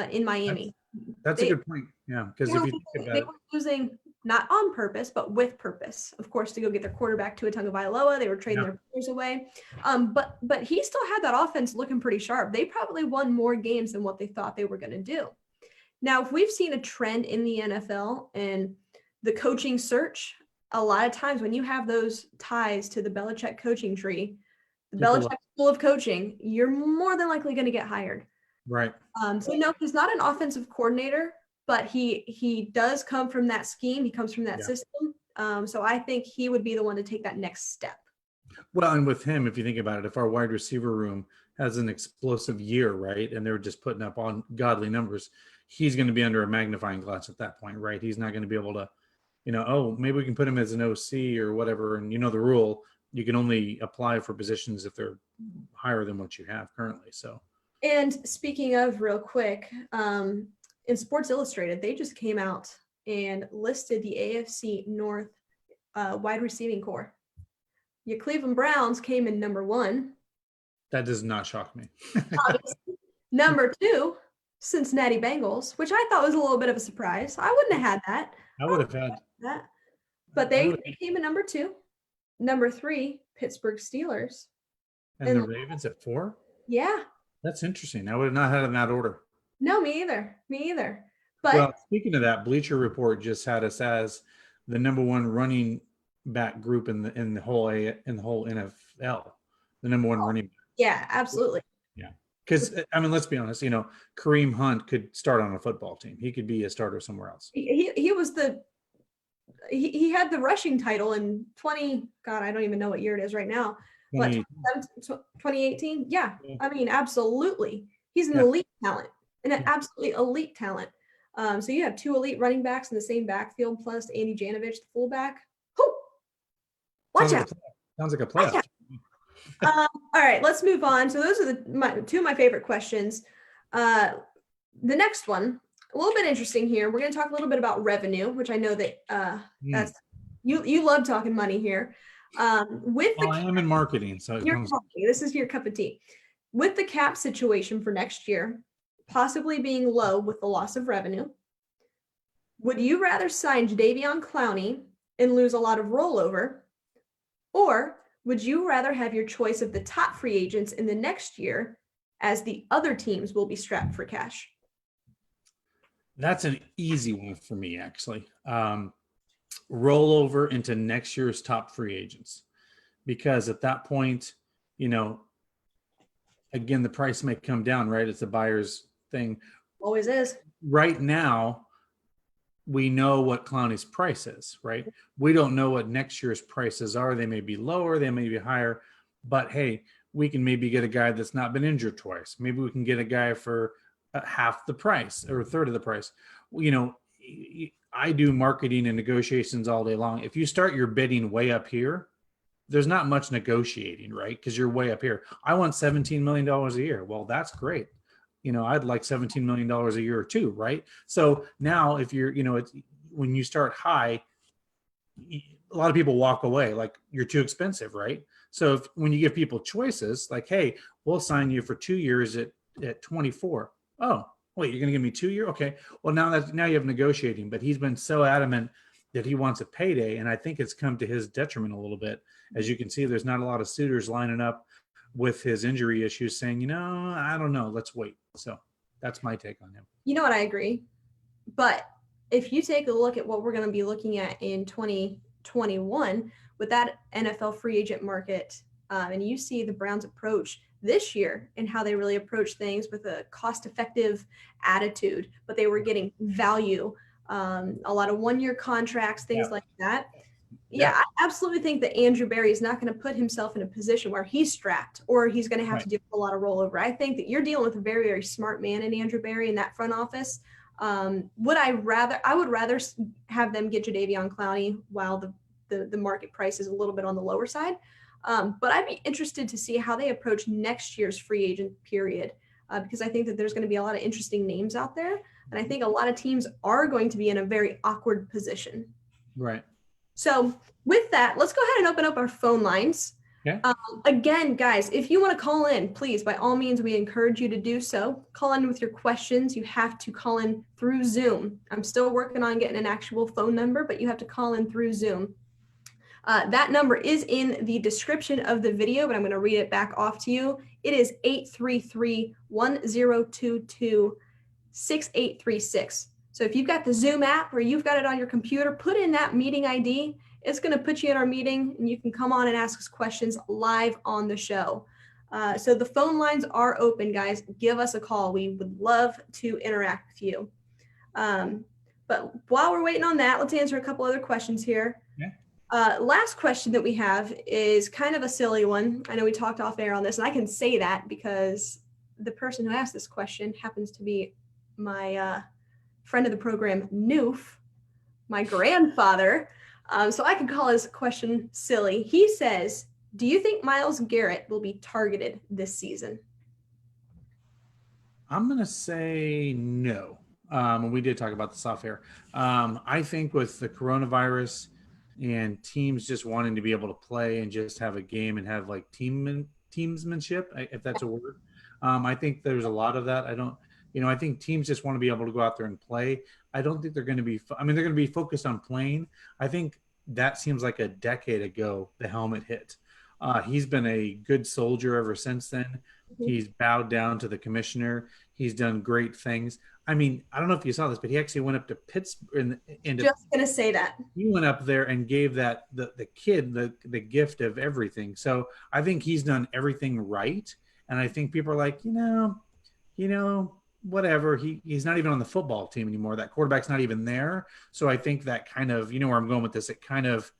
in Miami. That's a good point. Yeah, because if you think about They it, were losing not on purpose, but with purpose, of course, to go get their quarterback Tua Tagovailoa. They were trading their players away. But he still had that offense looking pretty sharp. They probably won more games than what they thought they were going to do. Now, if we've seen a trend in the NFL and the coaching search, a lot of times when you have those ties to the Belichick coaching tree, the Belichick school of coaching, you're more than likely going to get hired. right. So no, he's not an offensive coordinator, but he does come from that scheme. He comes from that system. So I think he would be the one to take that next step. Well, and with him, if you think about it, if our wide receiver room has an explosive year, right, and they're just putting up ungodly numbers, he's going to be under a magnifying glass at that point, right? He's not going to be able to, oh, maybe we can put him as an OC or whatever. And the rule, you can only apply for positions if they're higher than what you have currently. So. And speaking of real quick, in Sports Illustrated, they just came out and listed the AFC North wide receiving core. Your Cleveland Browns came in number 1. That does not shock me. Number 2, Cincinnati Bengals, which I thought was a little bit of a surprise. I wouldn't have had that. I would have had that. But they came in number 2. Number 3, Pittsburgh Steelers. And the Ravens at 4? Yeah. That's interesting. I would have not had it in that order. No, me either. But well, speaking of that, Bleacher Report just had us as the number 1 running back group in the whole NFL, the number 1 running back. Yeah, absolutely. Yeah, because let's be honest. Kareem Hunt could start on a football team. He could be a starter somewhere else. He was he had the rushing title in 20. God, I don't even know what year it is right now. But 2018. Yeah, absolutely. He's an elite talent, and an absolutely elite talent. So you have 2 elite running backs in the same backfield, plus Andy Janovich, the fullback. Whoo! Watch out. Sounds like a playoff. All right, let's move on. So those are 2 of my favorite questions. The next one, a little bit interesting here. We're going to talk a little bit about revenue, which I know that that's you love talking money here. I am in marketing, so this is your cup of tea. With the cap situation for next year possibly being low with the loss of revenue, would you rather sign Jadeveon Clowney and lose a lot of rollover, or would you rather have your choice of the top free agents in the next year, as the other teams will be strapped for cash? That's an easy one for me, actually. Rollover into next year's top free agents, because at that point, again, the price may come down, right? It's a buyer's thing. Always is. Right now, we know what Clowney's price is, right? We don't know what next year's prices are. They may be lower, they may be higher, but hey, we can maybe get a guy that's not been injured twice. Maybe we can get a guy for half the price or a third of the price. I do marketing and negotiations all day long. If you start your bidding way up here, there's not much negotiating, right? Because you're way up here. I want $17 million a year. Well, that's great. I'd like $17 million a year too, right? So now if you're, when you start high, a lot of people walk away like you're too expensive, right? So when you give people choices like, hey, we'll sign you for 2 years at 24. Oh, wait, you're going to give me 2 years? Okay. Well, now you have negotiating, but he's been so adamant that he wants a payday. And I think it's come to his detriment a little bit. As you can see, there's not a lot of suitors lining up with his injury issues saying, I don't know, let's wait. So that's my take on him. You know what? I agree. But if you take a look at what we're going to be looking at in 2021 with that NFL free agent market, and you see the Browns approach this year and how they really approach things with a cost-effective attitude, but they were getting value, a lot of 1-year contracts, things like that. yeah, I absolutely think that Andrew Berry is not going to put himself in a position where he's strapped or he's going to have to do a lot of rollover. I think that you're dealing with a very, very smart man in Andrew Berry in that front office. I would rather have them get Jadeveon Clowney while the market price is a little bit on the lower side. But I'd be interested to see how they approach next year's free agent period, because I think that there's going to be a lot of interesting names out there. And I think a lot of teams are going to be in a very awkward position. Right. So with that, let's go ahead and open up our phone lines. Yeah. Again, guys, if you want to call in, please, by all means, we encourage you to do so. Call in with your questions. You have to call in through Zoom. I'm still working on getting an actual phone number, but you have to call in through Zoom. That number is in the description of the video, but I'm going to read it back off to you. It is 833-1022-6836. So if you've got the Zoom app or you've got it on your computer, put in that meeting ID. It's going to put you in our meeting and you can come on and ask us questions live on the show. So the phone lines are open, guys. Give us a call. We would love to interact with you. But while we're waiting on that, let's answer a couple other questions here. Yeah. Last question that we have is kind of a silly one. I know we talked off air on this, and I can say that because the person who asked this question happens to be my friend of the program, Noof, my grandfather. So I can call his question silly. He says, do you think Myles Garrett will be targeted this season? I'm going to say no. We did talk about this off air. I think with the coronavirus and teams just wanting to be able to play and just have a game and have like teamsmanship, if that's a word, I think there's a lot of that. I think teams just want to be able to go out there and play. I don't think they're going to be, they're going to be focused on playing. I think that seems like a decade ago, the helmet hit. He's been a good soldier ever since then. Mm-hmm. He's bowed down to the commissioner. He's done great things. I mean, I don't know if you saw this, but he actually went up to Pittsburgh. Just going to say that. He went up there and gave that the kid the gift of everything. So I think he's done everything right. And I think people are like, whatever. He's not even on the football team anymore. That quarterback's not even there. So I think that kind of, where I'm going with this, it kind of,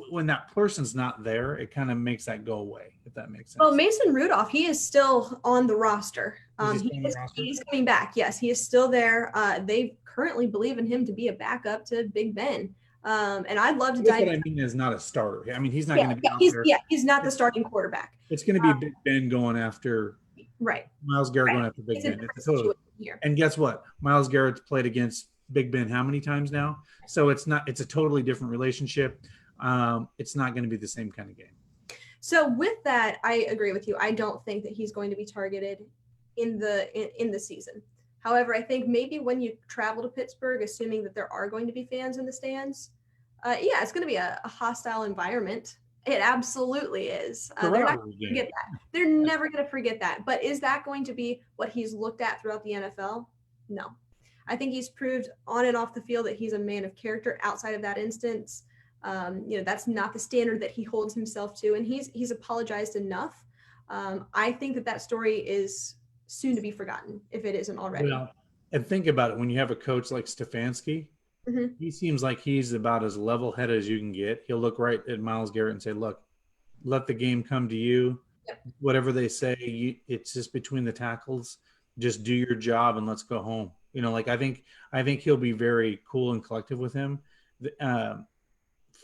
when that person's not there, it kind of makes that go away, if that makes sense. Well, Mason Rudolph, he is still on the roster. He's coming back. Yes, he is still there. They currently believe in him to be a backup to Big Ben. And I'd love to dive. What I mean is not a starter. I mean, he's not going to be out there. Yeah, he's not the starting quarterback. It's going to be Big Ben going after Myles Garrett going after Big Ben. And guess what? Myles Garrett's played against Big Ben how many times now? So it's a totally different relationship. It's not going to be the same kind of game. So with that, I agree with you. I don't think that he's going to be targeted in the season. However, I think maybe when you travel to Pittsburgh, assuming that there are going to be fans in the stands, it's going to be a hostile environment. It absolutely is. They're not going to forget that. They're never going to forget that. But is that going to be what he's looked at throughout the NFL? No. I think he's proved on and off the field that he's a man of character outside of that instance. That's not the standard that he holds himself to, and he's apologized enough. I think that story is soon to be forgotten if it isn't already. Well, and think about it. When you have a coach like Stefanski, mm-hmm. He seems like he's about as level-headed as you can get. He'll look right at Myles Garrett and say, look, let the game come to you. Yep. Whatever they say, it's just between the tackles. Just do your job and let's go home. I think he'll be very cool and collective with him.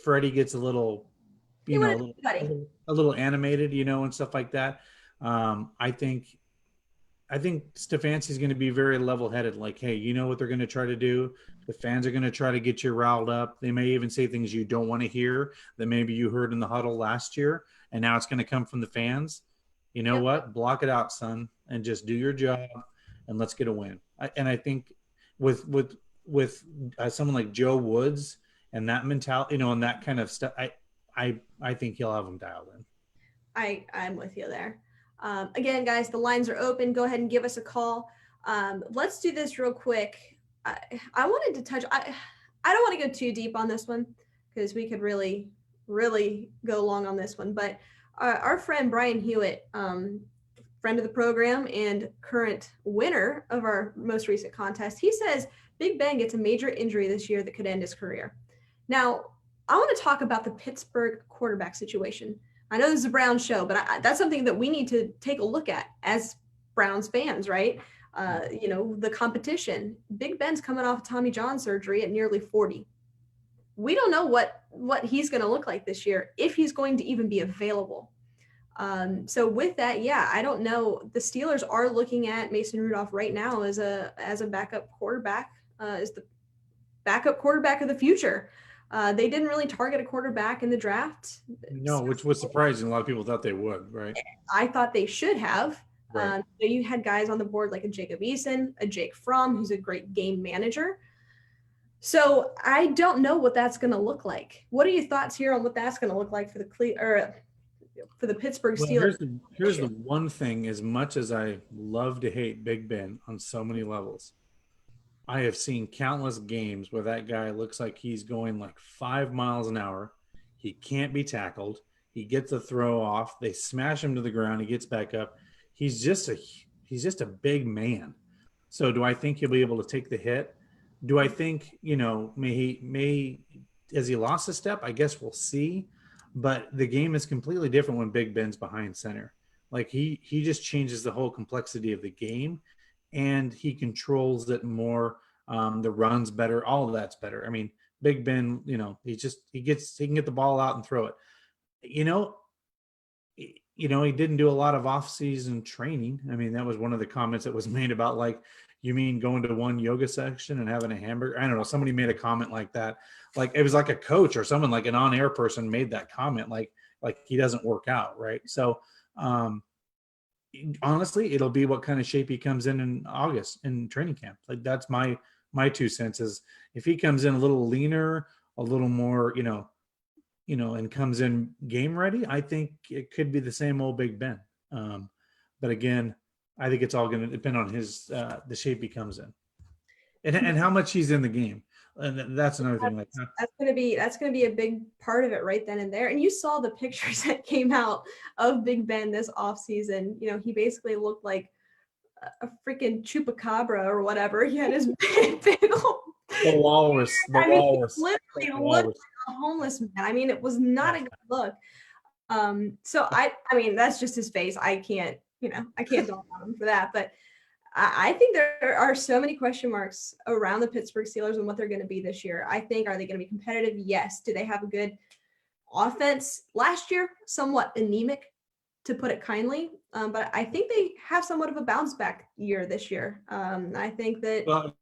Freddie gets a little, a little animated, and stuff like that. I think Stefanski's going to be very level-headed. Like, hey, you know what they're going to try to do? The fans are going to try to get you riled up. They may even say things you don't want to hear that maybe you heard in the huddle last year, and now it's going to come from the fans. You know what? Block it out, son, and just do your job, and let's get a win. I think with someone like Joe Woods and that mentality, and that kind of stuff, I think he'll have them dialed in. I'm with you there. Again, guys, the lines are open. Go ahead and give us a call. Let's do this real quick. I wanted to touch, I don't want to go too deep on this one because we could really, really go long on this one. But our friend Brian Hewitt, friend of the program and current winner of our most recent contest, he says Big Ben gets a major injury this year that could end his career. Now, I want to talk about the Pittsburgh quarterback situation. I know this is a Browns show, but that's something that we need to take a look at as Browns fans, right? The competition. Big Ben's coming off Tommy John surgery at nearly 40. We don't know what he's going to look like this year, if he's going to even be available. So with that, yeah, I don't know. The Steelers are looking at Mason Rudolph right now as a backup quarterback, as the backup quarterback of the future. They didn't really target a quarterback in the draft. No, which was surprising. A lot of people thought they would, right? I thought they should have. Right. You had guys on the board like a Jacob Eason, a Jake Fromm, who's a great game manager. So I don't know what that's going to look like. What are your thoughts here on what that's going to look like for the Pittsburgh Steelers? Well, here's the one thing. As much as I love to hate Big Ben on so many levels, I have seen countless games where that guy looks like he's going like 5 miles an hour. He can't be tackled. He gets a throw off. They smash him to the ground. He gets back up. He's just a big man. So do I think he'll be able to take the hit? Do I think, has he lost a step? I guess we'll see. But the game is completely different when Big Ben's behind center. Like he just changes the whole complexity of the game, and he controls it more. The runs better, all of that's better. I mean, Big Ben, he can get the ball out and throw it. He didn't do a lot of off-season training. I mean, that was one of the comments that was made about, like, you mean going to one yoga section and having a hamburger? I don't know. Somebody made a comment like that. Like it was like a coach or someone, like an on-air person, made that comment, like he doesn't work out, right? So honestly, it'll be what kind of shape he comes in August in training camp. Like that's my 2 cents is if he comes in a little leaner, a little more, and comes in game ready, I think it could be the same old Big Ben. But again, I think it's all going to depend on his the shape he comes in, and how much he's in the game. And that's another thing. Like that's going to be a big part of it right then and there. And you saw the pictures that came out of Big Ben this offseason. He basically looked like a freaking chupacabra or whatever. He had his big old the walrus. Literally looked like a homeless man. I mean, it was not a good look. So I mean, that's just his face. I can't dog on him for that. But I think there are so many question marks around the Pittsburgh Steelers and what they're going to be this year. I think, are they going to be competitive? Yes. Do they have a good offense? Last year, somewhat anemic, to put it kindly. But I think they have somewhat of a bounce back year this year. I think that. Well,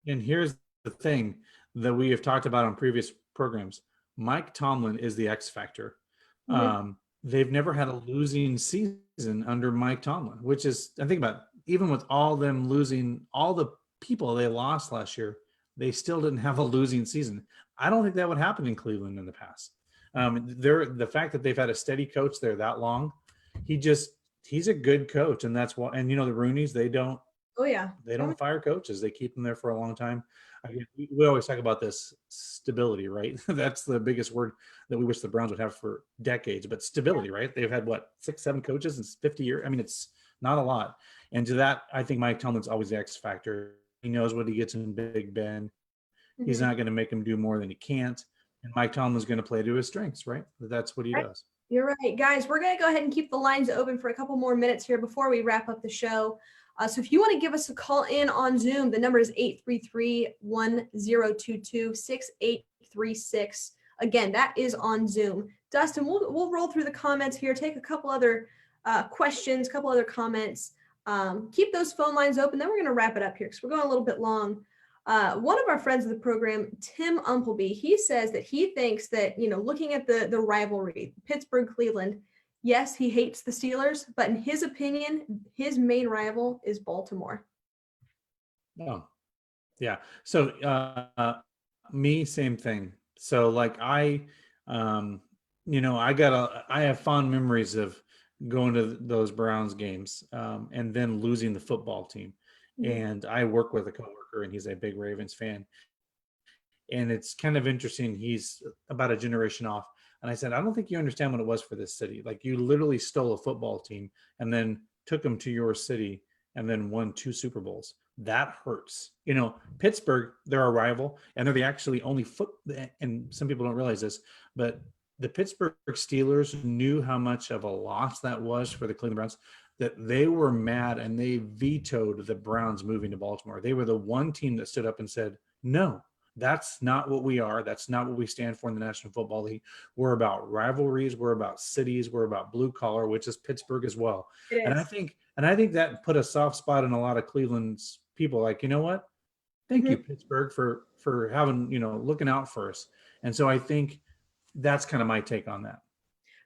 here's the thing that we have talked about on previous programs. Mike Tomlin is the X factor. Mm-hmm. They've never had a losing season under Mike Tomlin, which is, I think about, even with all them losing, all the people they lost last year, they still didn't have a losing season. I don't think that would happen in Cleveland in the past. The fact that they've had a steady coach there that long, he's a good coach. And that's why, and the Rooneys, they don't fire coaches. They keep them there for a long time. We always talk about this stability, right? That's the biggest word that we wish the Browns would have for decades, but stability, right? They've had 6, 7 coaches in 50 years. I mean, it's not a lot. And to that, I think Mike Tomlin's always the X factor. He knows what he gets in Big Ben. Mm-hmm. He's not going to make him do more than he can't. And Mike Tomlin's going to play to his strengths, right? That's what he does. You're right. Guys, we're going to go ahead and keep the lines open for a couple more minutes here before we wrap up the show. So if you want to give us a call in on Zoom, the number is 833-1022-6836. Again, that is on Zoom. Dustin, we'll roll through the comments here, take a couple other questions, couple other comments. Keep those phone lines open. Then we're going to wrap it up here because we're going a little bit long. One of our friends of the program, Tim Umpleby, he says that he thinks that, looking at the rivalry, Pittsburgh-Cleveland, yes, he hates the Steelers, but in his opinion, his main rival is Baltimore. Oh, yeah. So me, same thing. So like I have fond memories of going to those Browns games and then losing the football team. Mm-hmm. And I work with a coworker and he's a big Ravens fan. And it's kind of interesting. He's about a generation off. And I said, I don't think you understand what it was for this city. Like you literally stole a football team and then took them to your city and then won 2 Super Bowls. that hurts. You know, Pittsburgh, they're a rival, and they're the actually only foot. And some people don't realize this, but the Pittsburgh Steelers knew how much of a loss that was for the Cleveland Browns, that they were mad and they vetoed the Browns moving to Baltimore. They were the one team that stood up and said, no, that's not what we are. That's not what we stand for in the National Football League. We're about rivalries. We're about cities. We're about blue collar, which is Pittsburgh as well. It And is. I think that put a soft spot in a lot of Cleveland's people. Like, you know what? Thank you, Mhm. Pittsburgh, for having, you know, looking out for us. And so I think that's kind of my take on that.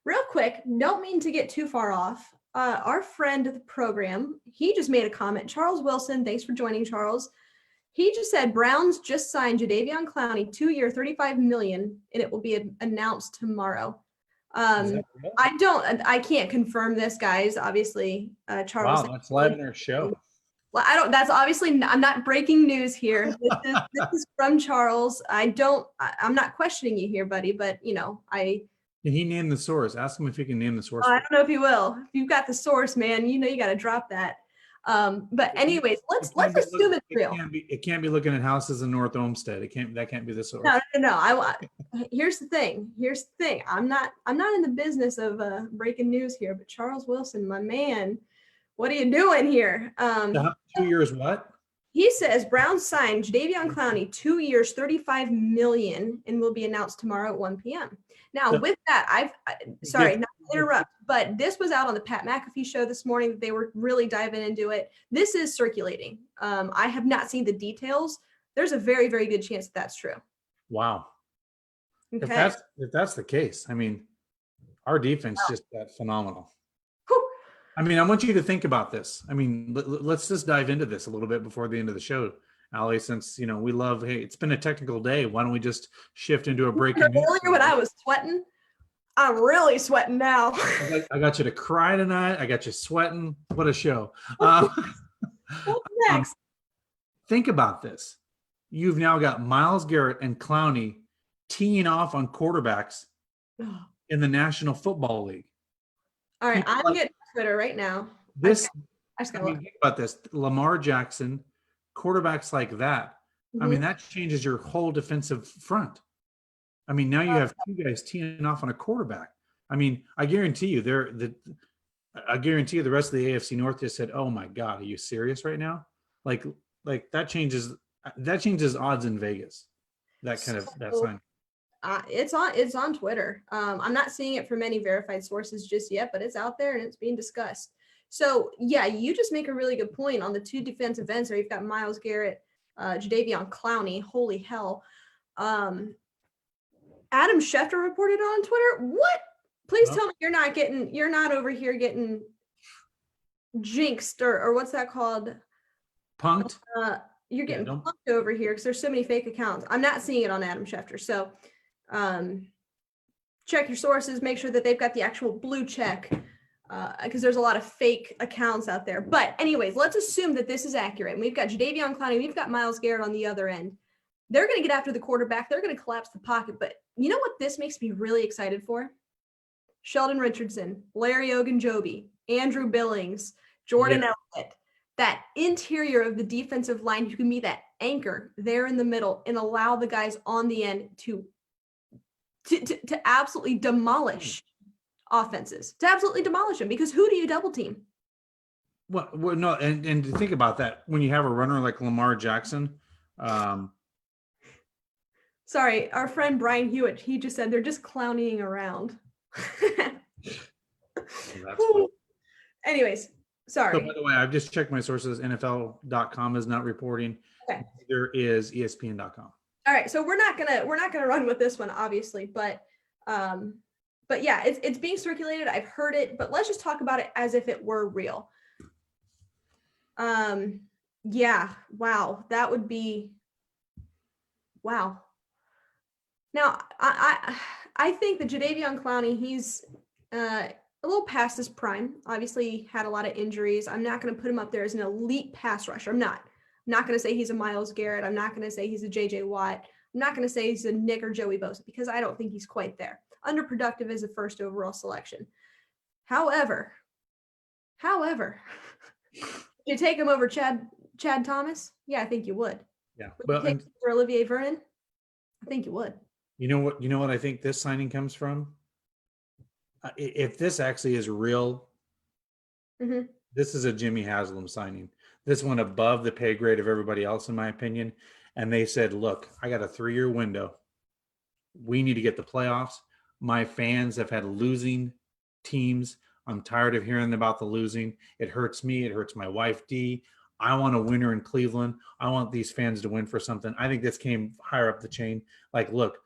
Real quick, don't mean to get too far off. Our friend of the program, he just made a comment. Charles Wilson, thanks for joining, Charles. He just said Browns just signed Jadeveon Clowney, 2-year, $35 million, and it will be announced tomorrow. Is that real? I can't confirm this, guys. Obviously, Charles. Wow, that's live in our show. Well, I don't. That's obviously. I'm not breaking news here. This is from Charles. I'm not questioning you here, buddy. But you know, Can he name the source? Ask him if he can name the source. I don't know if you will. If you've got the source, man, you know you got to drop that. But anyways, let's assume it's real. It can't be looking at houses in North Olmsted. That can't be the source. No. Here's the thing. I'm not in the business of breaking news here. But Charles Wilson, my man, what are you doing here? 2 years what? He says Browns signed Jadeveon Clowney, 2 years, $35 million, and will be announced tomorrow at 1 p.m. Now, with that, sorry, not to interrupt, but this was out on the Pat McAfee show this morning. They were really diving into it. This is circulating. I have not seen the details. There's a very, very good chance that that's true. Wow. Okay. If that's the case, I mean, our defense just got phenomenal. Whew. I mean, I want you to think about this. I mean, let's just dive into this a little bit before the end of the show, Allie, since, you know, we love, hey, it's been a technical day. Why don't we just shift into a breaking news? Earlier when I was sweating, I'm really sweating now. I got you to cry tonight. I got you sweating. What a show. What's next? Think about this. You've now got Myles Garrett and Clowney teeing off on quarterbacks in the National Football League. All right, I'm getting Twitter right now. This, I just I gotta mean, look. think about this. Lamar Jackson, quarterbacks like that. I mean, that changes your whole defensive front. I mean, now you have two guys teeing off on a quarterback. I mean, I guarantee you the rest of the AFC North just said, "Oh my God, are you serious right now?" Like that changes odds in Vegas. That kind of that sign. It's on Twitter. I'm not seeing it from any verified sources just yet, but it's out there and it's being discussed. So yeah, you just make a really good point on the two defensive ends there. You've got Myles Garrett, Jadeveon Clowney. Holy hell. Adam Schefter reported on Twitter. What? Please tell me you're not over here getting jinxed or what's that called? Punked. You're getting punked over here because there's so many fake accounts. I'm not seeing it on Adam Schefter. So check your sources, make sure that they've got the actual blue check because there's a lot of fake accounts out there. But anyways, let's assume that this is accurate. We've got Jadeveon Clowney, we've got Myles Garrett on the other end. They're going to get after the quarterback. They're going to collapse the pocket. But you know what this makes me really excited for? Sheldon Richardson, Larry Ogunjobi, Andrew Billings, Jordan Elliott. That interior of the defensive line, you can be that anchor there in the middle and allow the guys on the end to absolutely demolish offenses, to absolutely demolish them. Because who do you double team? Well no, and to think about that, when you have a runner like Lamar Jackson. Sorry, our friend Brian Hewitt, he just said they're just clowning around. Anyways, sorry. So by the way, I've just checked my sources. NFL.com is not reporting. Okay. There is ESPN.com. All right, so we're not gonna run with this one, obviously, but yeah, it's being circulated. I've heard it, but let's just talk about it as if it were real. Yeah, wow, that would be wow. Now, I think that Jadeveon Clowney, he's a little past his prime. Obviously, had a lot of injuries. I'm not going to put him up there as an elite pass rusher. I'm not going to say he's a Myles Garrett. I'm not going to say he's a J.J. Watt. I'm not going to say he's a Nick or Joey Bosa because I don't think he's quite there. Underproductive as a first overall selection. However, you take him over Chad Chad Thomas? Yeah, I think you would. Yeah. Would Well, you take and him for Olivier Vernon? I think you would. you know what I think this signing comes from? If this actually is real, Hmm. this is a Jimmy Haslam signing. This one above the pay grade of everybody else, in my opinion. And they said, look, I got a 3-year window. We need to get the playoffs. My fans have had losing teams. I'm tired of hearing about the losing. It hurts me. It hurts my wife, Dee. I want a winner in Cleveland. I want these fans to win for something. I think this came higher up the chain. Like, look,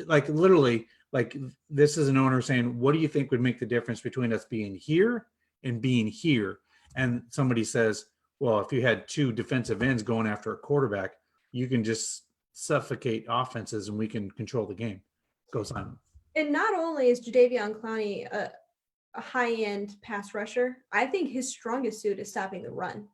like literally, like this is an owner saying, what do you think would make the difference between us being here and being here? And somebody says, well, if you had 2 defensive ends going after a quarterback, you can just suffocate offenses and we can control the game. Go Simon. And not only is Jadeveon Clowney a high-end pass rusher, I think his strongest suit is stopping the run.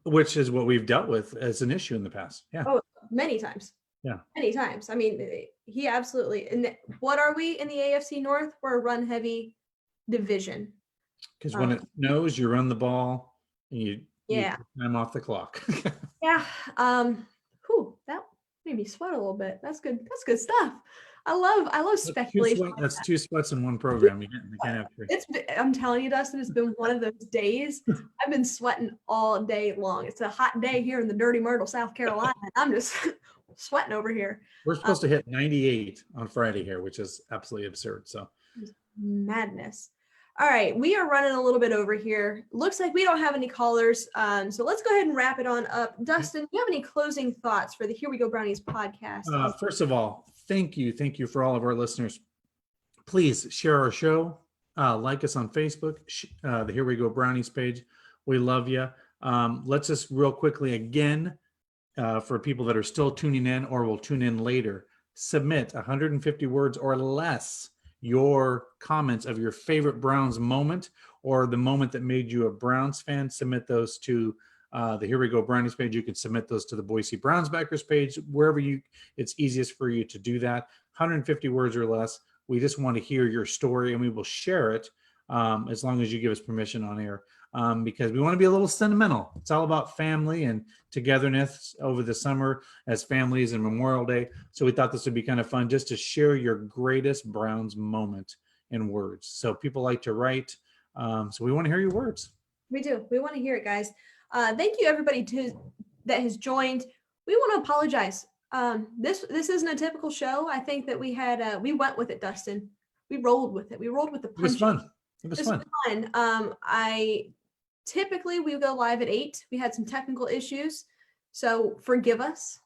Which is what we've dealt with as an issue in the past. Yeah. Oh, many times. Yeah. Many times. I mean, he absolutely. And what are we in the AFC North? We're a run-heavy division. Because when it snows, you run the ball and you Yeah. time off the clock. Yeah. That made me sweat a little bit. That's good. That's good stuff. I love speculation. That's 2 sweats in one program. You can't have 3. I'm telling you, Dustin, it's been one of those days. I've been sweating all day long. It's a hot day here in the dirty Myrtle, South Carolina. I'm just sweating over here. We're supposed to hit 98 on Friday here, which is absolutely absurd. So madness. All right, we are running a little bit over here. Looks like we don't have any callers. So let's go ahead and wrap it on up. Dustin, do you have any closing thoughts for the Here We Go Brownies podcast? First of all, thank you for all of our listeners. Please share our show, like us on Facebook, the Here We Go Brownies page. We love you. Let's just real quickly again, for people that are still tuning in or will tune in later, submit 150 words or less your comments of your favorite Browns moment or the moment that made you a Browns fan. Submit those to the Here We Go Brownies page. You can submit those to the Boise Browns backers page, wherever it's easiest for you to do that. 150 words or less. We just want to hear your story and we will share it as long as you give us permission on air, because we want to be a little sentimental. It's all about family and togetherness over the summer as families and Memorial Day. So we thought this would be kind of fun just to share your greatest Browns moment in words. So people like to write. So we want to hear your words. We do. We want to hear it, guys. Thank you, everybody that has joined. We want to apologize. This isn't a typical show. I think that we went with it, Dustin. We rolled with it. We rolled with the punches. It was fun. It was fun. Typically we go live at 8. We had some technical issues, so forgive us.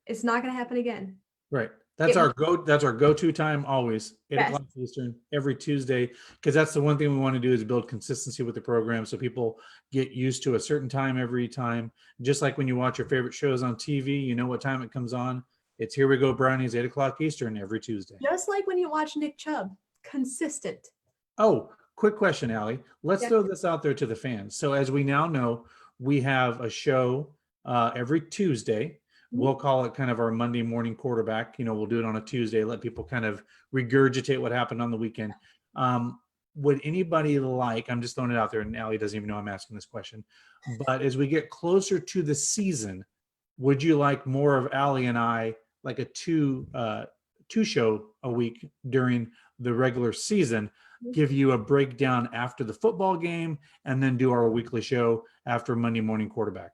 It's not going to happen again. Right. That's our go-to time always, 8 o'clock Eastern, every Tuesday, because that's the one thing we want to do is build consistency with the program so people get used to a certain time every time. Just like when you watch your favorite shows on TV, you know what time it comes on. It's Here We Go Brownies, 8 o'clock Eastern every Tuesday. Just like when you watch Nick Chubb, consistent. Oh, quick question, Allie. Let's throw this out there to the fans. So as we now know, we have a show every Tuesday. We'll call it kind of our Monday morning quarterback. We'll do it on a Tuesday, let people kind of regurgitate what happened on the weekend. Would anybody like, I'm just throwing it out there, and Allie doesn't even know I'm asking this question, but as we get closer to the season, would you like more of Allie and I, like a two show a week during the regular season, give you a breakdown after the football game, and then do our weekly show after Monday morning quarterback?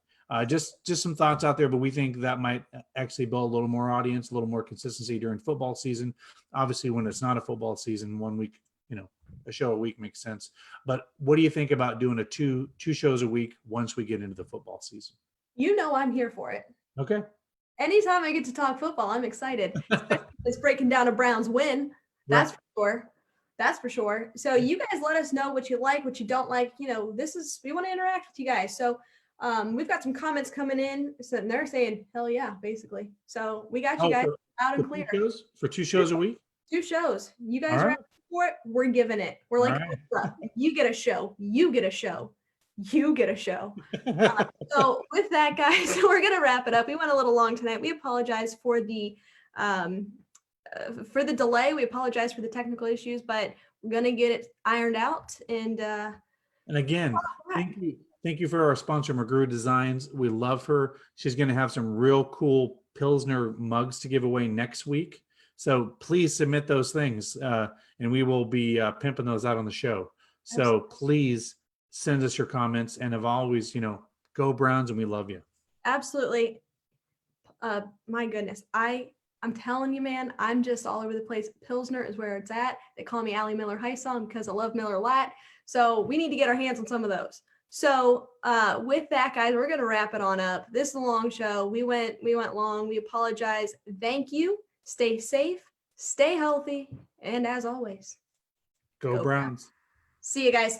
Just some thoughts out there, but we think that might actually build a little more audience, a little more consistency during football season. Obviously, when it's not a football season, 1 week, a show a week makes sense. But what do you think about doing a two shows a week once we get into the football season? I'm here for it. Okay. Anytime I get to talk football, I'm excited. It's breaking down a Browns win. That's for sure. That's for sure. So you guys let us know what you like, what you don't like. We want to interact with you guys. So we've got some comments coming in. So they're saying, hell yeah, basically. So we got you guys out and clear. For 2 shows a week? 2 shows. You guys are asking for it. We're giving it. We're like, if you get a show, you get a show. You get a show. So with that, guys, we're going to wrap it up. We went a little long tonight. We apologize for the delay. We apologize for the technical issues, but we're going to get it ironed out. And again, Thank you for our sponsor, McGrew Designs. We love her. She's going to have some real cool Pilsner mugs to give away next week. So please submit those things, and we will be pimping those out on the show. So Absolutely. please send us your comments. And as always, go Browns, and we love you. Absolutely. My goodness. I'm telling you, man, I'm just all over the place. Pilsner is where it's at. They call me Allie Miller High Song because I love Miller Lite. So we need to get our hands on some of those. So with that, guys, we're gonna wrap it on up. This is a long show. We went long. We apologize. Thank you. Stay safe, stay healthy, and as always, Go Browns. See you guys.